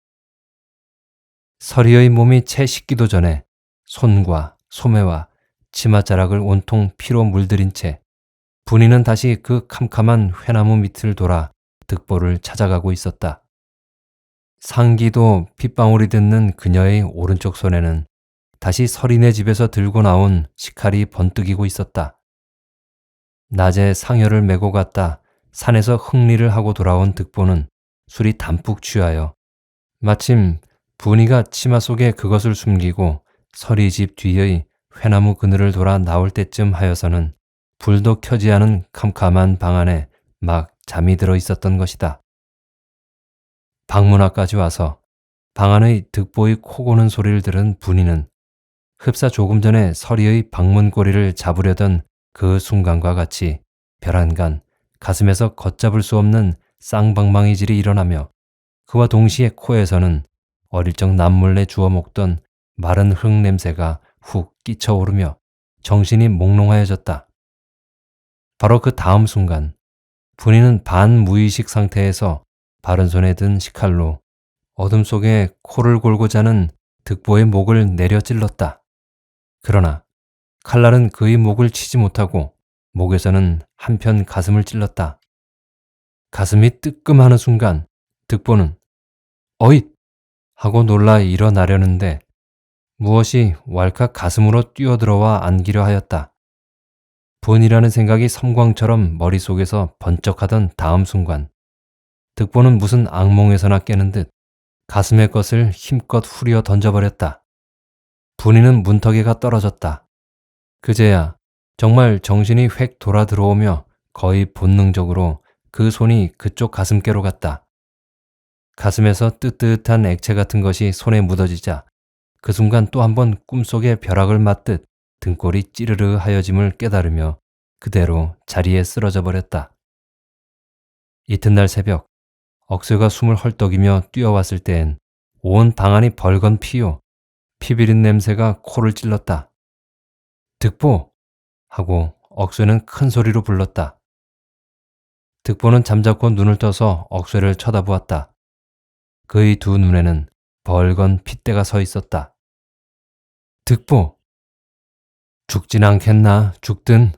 서리의 몸이 채 식기도 전에 손과 소매와 치맛자락을 온통 피로 물들인 채 분이는 다시 그 캄캄한 회나무 밑을 돌아 득보를 찾아가고 있었다. 상기도 핏방울이 듣는 그녀의 오른쪽 손에는 다시 서리네 집에서 들고 나온 식칼이 번뜩이고 있었다. 낮에 상여를 메고 갔다 산에서 흥리를 하고 돌아온 득보는 술이 담뿍 취하여 마침 분이가 치마 속에 그것을 숨기고 서리 집 뒤의 회나무 그늘을 돌아 나올 때쯤 하여서는 불도 켜지 않은 캄캄한 방 안에 막 잠이 들어 있었던 것이다. 방문 앞까지 와서 방 안의 득보의 코 고는 소리를 들은 분이는 흡사 조금 전에 서리의 방문고리를 잡으려던 그 순간과 같이 벼란간 가슴에서 걷잡을 수 없는 쌍방망이질이 일어나며 그와 동시에 코에서는 어릴 적 남몰래 주워 먹던 마른 흙 냄새가 훅 끼쳐오르며 정신이 몽롱하여졌다. 바로 그 다음 순간 분이는 반무의식 상태에서 바른손에 든 식칼로 어둠 속에 코를 골고 자는 득보의 목을 내려 찔렀다. 그러나 칼날은 그의 목을 치지 못하고 목에서는 한편 가슴을 찔렀다. 가슴이 뜨끔하는 순간 득보는 어잇! 하고 놀라 일어나려는데 무엇이 왈칵 가슴으로 뛰어들어와 안기려 하였다. 분이라는 생각이 섬광처럼 머릿속에서 번쩍하던 다음 순간 득보는 무슨 악몽에서나 깨는 듯 가슴의 것을 힘껏 후려 던져버렸다. 분이는 문턱에가 떨어졌다. 그제야 정말 정신이 획 돌아 들어오며 거의 본능적으로 그 손이 그쪽 가슴께로 갔다. 가슴에서 뜨뜻한 액체 같은 것이 손에 묻어지자 그 순간 또 한 번 꿈속에 벼락을 맞듯 등골이 찌르르 하여짐을 깨달으며 그대로 자리에 쓰러져 버렸다. 이튿날 새벽 억새가 숨을 헐떡이며 뛰어왔을 때엔 온 방안이 벌건 피요 피비린 냄새가 코를 찔렀다. 득보! 하고 억새는 큰 소리로 불렀다. 득보는 잠자코 눈을 떠서 억새를 쳐다보았다. 그의 두 눈에는 벌건 핏대가 서 있었다. 득보! 죽진 않겠나 죽든.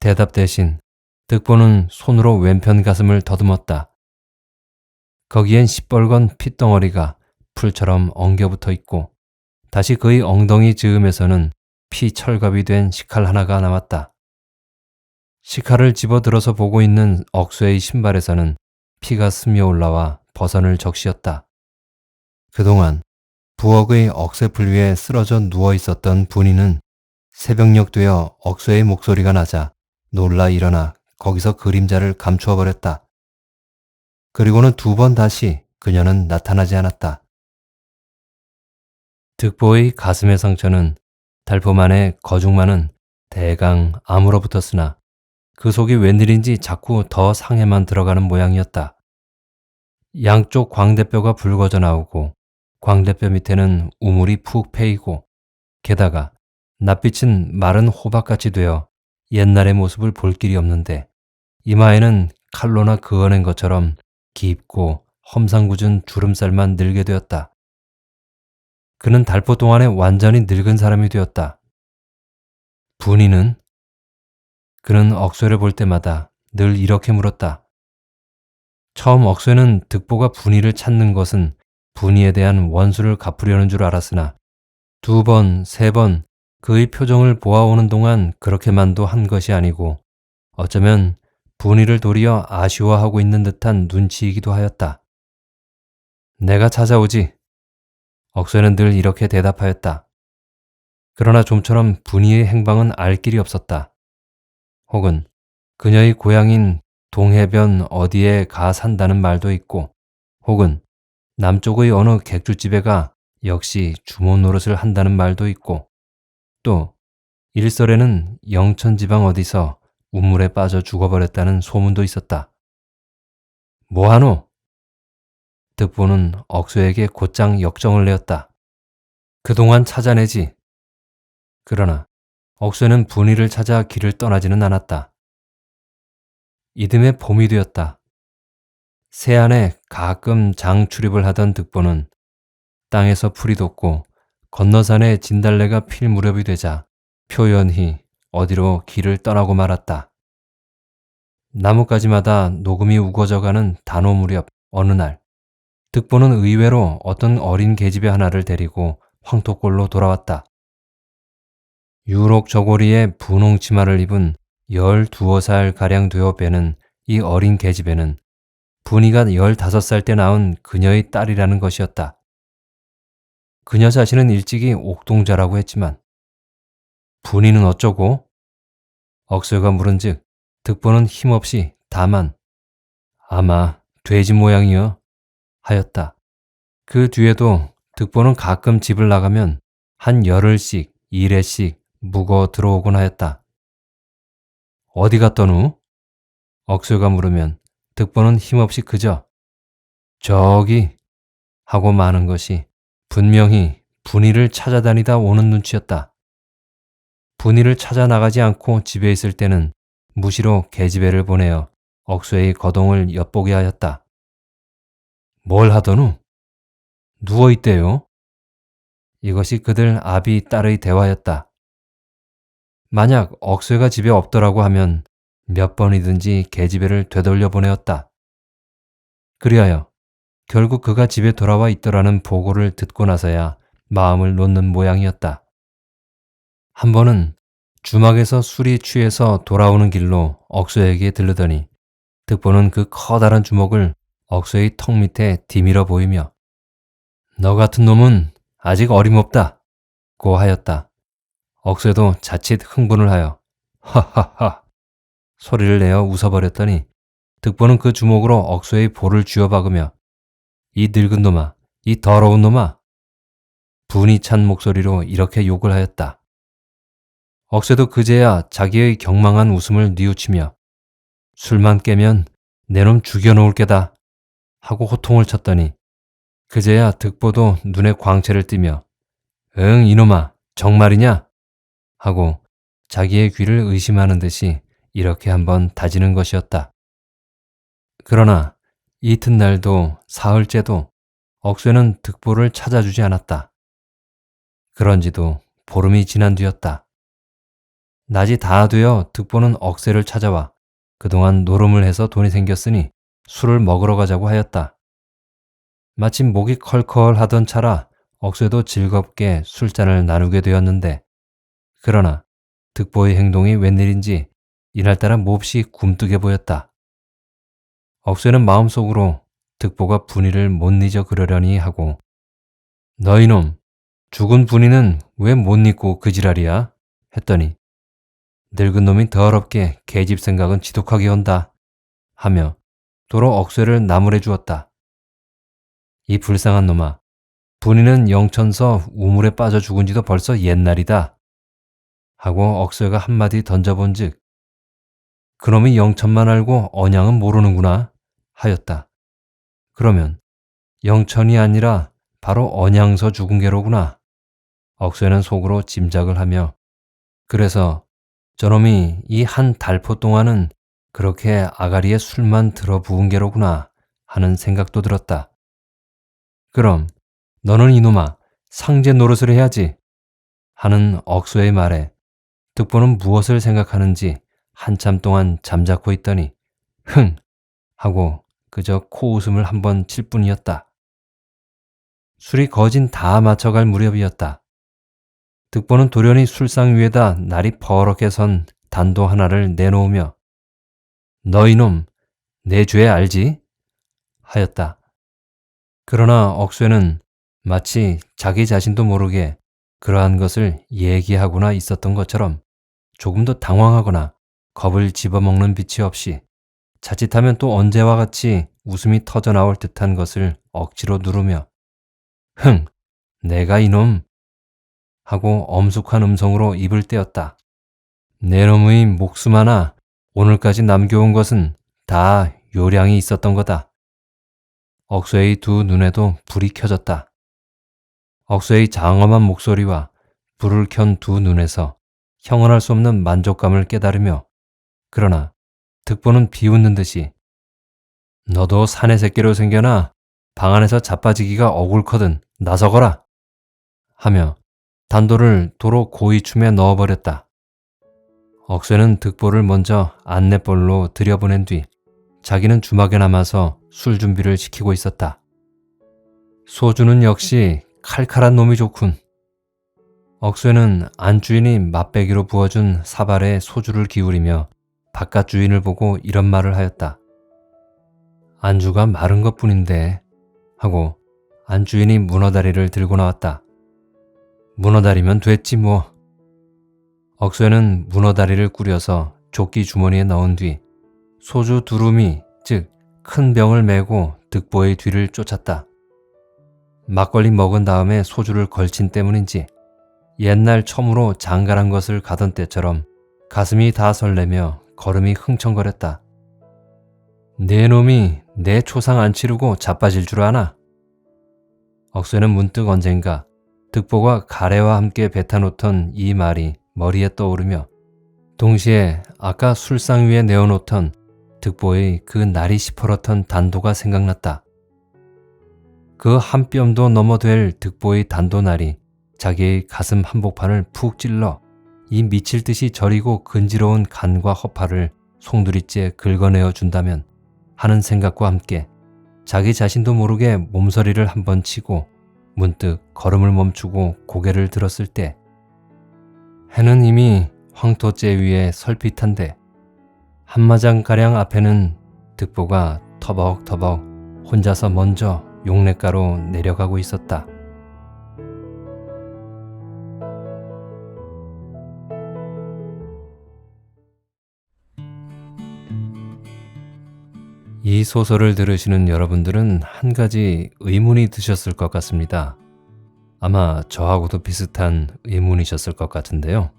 대답 대신 득보는 손으로 왼편 가슴을 더듬었다. 거기엔 시뻘건 핏덩어리가 풀처럼 엉겨붙어 있고 다시 그의 엉덩이 즈음에서는 피 철갑이 된 식칼 하나가 남았다. 식칼을 집어들어서 보고 있는 억수의 신발에서는 피가 스며 올라와 버선을 적시었다. 그동안 부엌의 억새풀 위에 쓰러져 누워 있었던 분이는 새벽녘 되어 억새의 목소리가 나자 놀라 일어나 거기서 그림자를 감추어 버렸다. 그리고는 두 번 다시 그녀는 나타나지 않았다. 득보의 가슴의 상처는 달포 안에 거중만은 대강 암으로 붙었으나 그 속이 웬일인지 자꾸 더 상해만 들어가는 모양이었다. 양쪽 광대뼈가 붉어져 나오고 광대뼈 밑에는 우물이 푹 패이고 게다가 낯빛은 마른 호박같이 되어 옛날의 모습을 볼 길이 없는데 이마에는 칼로나 그어낸 것처럼 깊고 험상궂은 주름살만 늘게 되었다. 그는 달포 동안에 완전히 늙은 사람이 되었다. 분이는? 그는 억새를 볼 때마다 늘 이렇게 물었다. 처음 억새는 득보가 분이를 찾는 것은 분이에 대한 원수를 갚으려는 줄 알았으나 두 번, 세 번 그의 표정을 보아오는 동안 그렇게만도 한 것이 아니고 어쩌면 분이를 도리어 아쉬워하고 있는 듯한 눈치이기도 하였다. 내가 찾아오지. 억새는 늘 이렇게 대답하였다. 그러나 좀처럼 분이의 행방은 알 길이 없었다. 혹은 그녀의 고향인 동해변 어디에 가 산다는 말도 있고 혹은 남쪽의 어느 객주집에 가 역시 주모 노릇을 한다는 말도 있고 또 일설에는 영천지방 어디서 우물에 빠져 죽어버렸다는 소문도 있었다. 뭐하노? 득보는 억수에게 곧장 역정을 내었다. 그동안 찾아내지. 그러나 억수는 분이를 찾아 길을 떠나지는 않았다. 이듬해 봄이 되었다. 새안에 가끔 장 출입을 하던 득보는 땅에서 풀이 돋고 건너산에 진달래가 필 무렵이 되자 표연히 어디로 길을 떠나고 말았다. 나뭇가지마다 녹음이 우거져가는 단오 무렵 어느 날 득보는 의외로 어떤 어린 계집애 하나를 데리고 황토골로 돌아왔다. 유록 저고리에 분홍 치마를 입은 12살 가량 되어 배는 이 어린 계집애는 분이가 15살 때 낳은 그녀의 딸이라는 것이었다. 그녀 자신은 일찍이 옥동자라고 했지만 분이는 어쩌고? 억수가 물은즉 득보는 힘없이 다만 아마 돼지 모양이여 하였다. 그 뒤에도 득보는 가끔 집을 나가면 한 열흘씩, 일회씩 묵어 들어오곤 하였다. 어디 갔더누? 억수가 물으면 득보는 힘없이 그저 저기 하고 마는 것이 분명히 분이를 찾아다니다 오는 눈치였다. 분이를 찾아 나가지 않고 집에 있을 때는 무시로 계집애를 보내어 억수의 거동을 엿보게 하였다. 뭘 하더누? 누워있대요. 이것이 그들 아비 딸의 대화였다. 만약 억수가 집에 없더라고 하면 몇 번이든지 계집애를 되돌려 보내었다. 그리하여 결국 그가 집에 돌아와 있더라는 보고를 듣고 나서야 마음을 놓는 모양이었다. 한 번은 주막에서 술이 취해서 돌아오는 길로 억수에게 들르더니 득보는 그 커다란 주먹을 억수의 턱 밑에 디밀어 보이며 너 같은 놈은 아직 어림없다 고 하였다. 억수도 자칫 흥분을 하여 하하하 소리를 내어 웃어버렸더니 득보는 그 주먹으로 억수의 볼을 쥐어박으며 이 늙은 놈아, 이 더러운 놈아 분이 찬 목소리로 이렇게 욕을 하였다. 억수도 그제야 자기의 경망한 웃음을 뉘우치며 술만 깨면 내 놈 죽여놓을 게다 하고 호통을 쳤더니 그제야 득보도 눈에 광채를 띠며 응 이놈아 정말이냐? 하고 자기의 귀를 의심하는 듯이 이렇게 한번 다지는 것이었다. 그러나 이튿날도 사흘째도 억쇠는 득보를 찾아주지 않았다. 그런지도 보름이 지난 뒤였다. 낮이 다 되어 득보는 억새를 찾아와 그동안 노름을 해서 돈이 생겼으니 술을 먹으러 가자고 하였다. 마침 목이 컬컬하던 차라 억새도 즐겁게 술잔을 나누게 되었는데 그러나 득보의 행동이 웬일인지 이날따라 몹시 굼뜨게 보였다. 억새는 마음속으로 득보가 분이를 못 잊어 그러려니 하고 너 이놈 죽은 분이는 왜 못 잊고 그 지랄이야? 했더니 늙은 놈이 더럽게 계집 생각은 지독하게 온다 하며 도로 억쇠를 나무래 주었다. 이 불쌍한 놈아 분이는 영천서 우물에 빠져 죽은 지도 벌써 옛날이다 하고 억쇠가 한마디 던져본 즉 그놈이 영천만 알고 언양은 모르는구나 하였다. 그러면 영천이 아니라 바로 언양서 죽은 게로구나. 억쇠는 속으로 짐작을 하며 그래서 저놈이 이 한 달포 동안은 그렇게 아가리에 술만 들어 부은 게로구나 하는 생각도 들었다. 그럼 너는 이놈아 상제 노릇을 해야지 하는 억수의 말에 득보는 무엇을 생각하는지 한참 동안 잠자코 있더니 흥 하고 그저 코웃음을 한번 칠 뿐이었다. 술이 거진 다 맞춰갈 무렵이었다. 득보는 돌연히 술상 위에다 날이 퍼렇게 선 단도 하나를 내놓으며 너 이놈 내 죄 알지? 하였다. 그러나 억쇠는 마치 자기 자신도 모르게 그러한 것을 얘기하고나 있었던 것처럼 조금도 당황하거나 겁을 집어먹는 빛이 없이 자칫하면 또 언제와 같이 웃음이 터져나올 듯한 것을 억지로 누르며 흥 내가 이놈 하고 엄숙한 음성으로 입을 떼었다. 내 놈의 목숨 하나 오늘까지 남겨온 것은 다 요량이 있었던 거다. 억쇠의 두 눈에도 불이 켜졌다. 억쇠의 장엄한 목소리와 불을 켠 두 눈에서 형언할 수 없는 만족감을 깨달으며 그러나 득보는 비웃는 듯이 너도 사내 새끼로 생겨나 방 안에서 자빠지기가 억울거든 나서거라 하며 단도를 도로 고이춤에 넣어버렸다. 억쇠는 득보를 먼저 안내벌로 들여보낸 뒤 자기는 주막에 남아서 술 준비를 시키고 있었다. 소주는 역시 칼칼한 놈이 좋군. 억쇠는 안주인이 맛배기로 부어준 사발에 소주를 기울이며 바깥 주인을 보고 이런 말을 하였다. 안주가 마른 것뿐인데 하고 안주인이 문어다리를 들고 나왔다. 문어다리면 됐지 뭐. 억쇠는 문어다리를 꾸려서 조끼 주머니에 넣은 뒤 소주 두루미 즉 큰 병을 메고 득보의 뒤를 쫓았다. 막걸리 먹은 다음에 소주를 걸친 때문인지 옛날 처음으로 장가란 것을 가던 때처럼 가슴이 다 설레며 걸음이 흥청거렸다. 네 놈이 내 초상 안 치르고 자빠질 줄 아나? 억쇠는 문득 언젠가 득보가 가래와 함께 뱉어놓던 이 말이 머리에 떠오르며 동시에 아까 술상 위에 내어놓던 득보의 그 날이 시퍼렇던 단도가 생각났다. 그 한 뼘도 넘어될 득보의 단도날이 자기의 가슴 한복판을 푹 찔러 이 미칠 듯이 저리고 근지러운 간과 허파를 송두리째 긁어내어 준다면 하는 생각과 함께 자기 자신도 모르게 몸서리를 한번 치고 문득 걸음을 멈추고 고개를 들었을 때 해는 이미 황토재 위에 설핏한데 한마장가량 앞에는 득보가 터벅터벅 혼자서 먼저 용냇가로 내려가고 있었다. 이 소설을 들으시는 여러분들은 한 가지 의문이 드셨을 것 같습니다. 아마 저하고도 비슷한 의문이셨을 것 같은데요.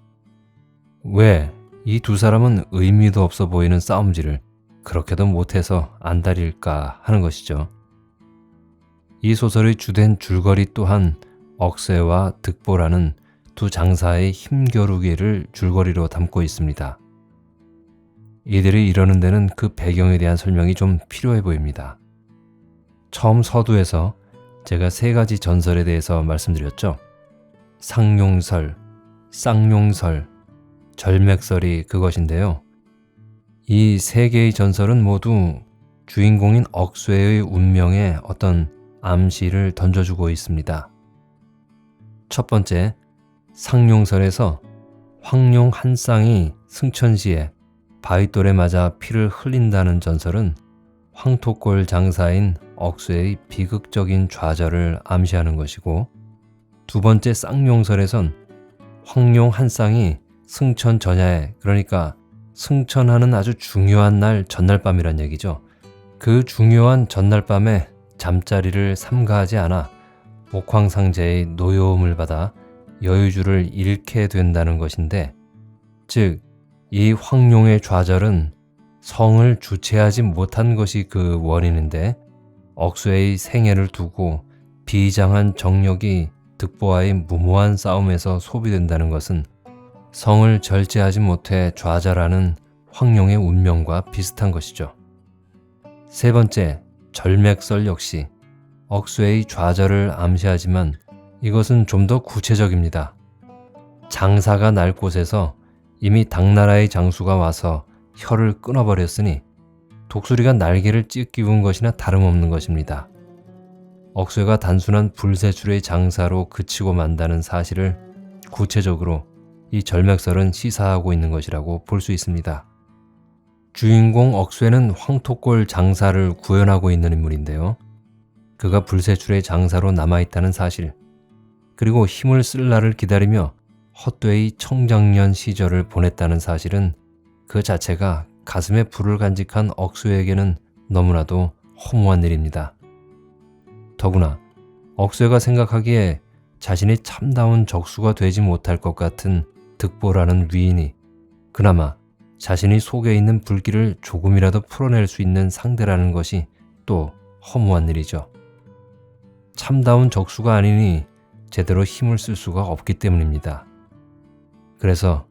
왜 이 두 사람은 의미도 없어 보이는 싸움질을 그렇게도 못해서 안달일까 하는 것이죠. 이 소설의 주된 줄거리 또한 억쇠와 득보라는 두 장사의 힘겨루기를 줄거리로 담고 있습니다. 이들이 이러는 데는 그 배경에 대한 설명이 좀 필요해 보입니다. 처음 서두에서 제가 세 가지 전설에 대해서 말씀드렸죠. 상용설, 쌍용설, 절맥설이 그것인데요. 이 세 개의 전설은 모두 주인공인 억쇠의 운명에 어떤 암시를 던져주고 있습니다. 첫 번째, 상용설에서 황룡 한 쌍이 승천시에 바윗돌에 맞아 피를 흘린다는 전설은 황토골 장사인 억쇠의 비극적인 좌절을 암시하는 것이고, 두 번째 쌍용설에선 황룡 한 쌍이 승천 전야에, 그러니까 승천하는 아주 중요한 날 전날 밤이란 얘기죠. 그 중요한 전날 밤에 잠자리를 삼가하지 않아 옥황상제의 노여움을 받아 여유주를 잃게 된다는 것인데, 즉 이 황룡의 좌절은 성을 주체하지 못한 것이 그 원인인데, 억쇠의 생애를 두고 비장한 정력이 득보와의 무모한 싸움에서 소비된다는 것은 성을 절제하지 못해 좌절하는 황룡의 운명과 비슷한 것이죠. 세 번째, 절맥설 역시 억쇠의 좌절을 암시하지만 이것은 좀 더 구체적입니다. 장사가 날 곳에서 이미 당나라의 장수가 와서 혀를 끊어버렸으니 독수리가 날개를 찢기운 것이나 다름없는 것입니다. 억쇠가 단순한 불세출의 장사로 그치고 만다는 사실을 구체적으로 이 절맥설은 시사하고 있는 것이라고 볼 수 있습니다. 주인공 억쇠는 황토골 장사를 구현하고 있는 인물인데요. 그가 불세출의 장사로 남아있다는 사실, 그리고 힘을 쓸 날을 기다리며 헛되이 청장년 시절을 보냈다는 사실은 그 자체가 가슴에 불을 간직한 억쇠에게는 너무나도 허무한 일입니다. 더구나 억쇠가 생각하기에 자신이 참다운 적수가 되지 못할 것 같은 득보라는 위인이 그나마 자신이 속에 있는 불길을 조금이라도 풀어낼 수 있는 상대라는 것이 또 허무한 일이죠. 참다운 적수가 아니니 제대로 힘을 쓸 수가 없기 때문입니다. 그래서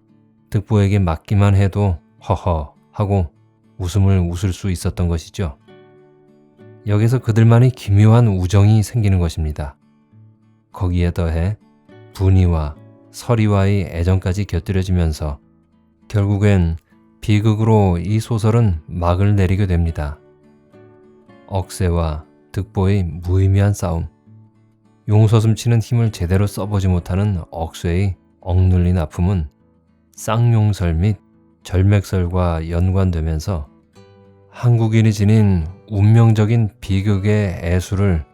득보에게 맡기만 해도 허허 하고 웃음을 웃을 수 있었던 것이죠. 여기서 그들만의 기묘한 우정이 생기는 것입니다. 거기에 더해 분이와 서리와의 애정까지 곁들여지면서 결국엔 비극으로 이 소설은 막을 내리게 됩니다. 억새와 득보의 무의미한 싸움, 용서숨치는 힘을 제대로 써보지 못하는 억새의 억눌린 아픔은 쌍용설 및 절맥설과 연관되면서 한국인이 지닌 운명적인 비극의 애수를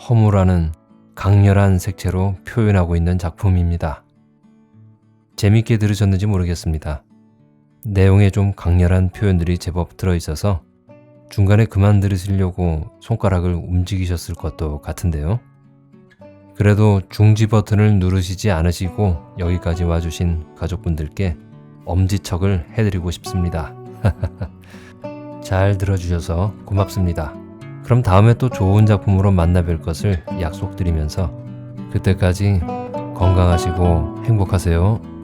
허물하는 강렬한 색채로 표현하고 있는 작품입니다. 재밌게 들으셨는지 모르겠습니다. 내용에 좀 강렬한 표현들이 제법 들어있어서 중간에 그만 들으시려고 손가락을 움직이셨을 것도 같은데요. 그래도 중지 버튼을 누르시지 않으시고 여기까지 와주신 가족분들께 엄지척을 해드리고 싶습니다. 잘 들어주셔서 고맙습니다. 그럼 다음에 또 좋은 작품으로 만나 뵐 것을 약속드리면서 그때까지 건강하시고 행복하세요.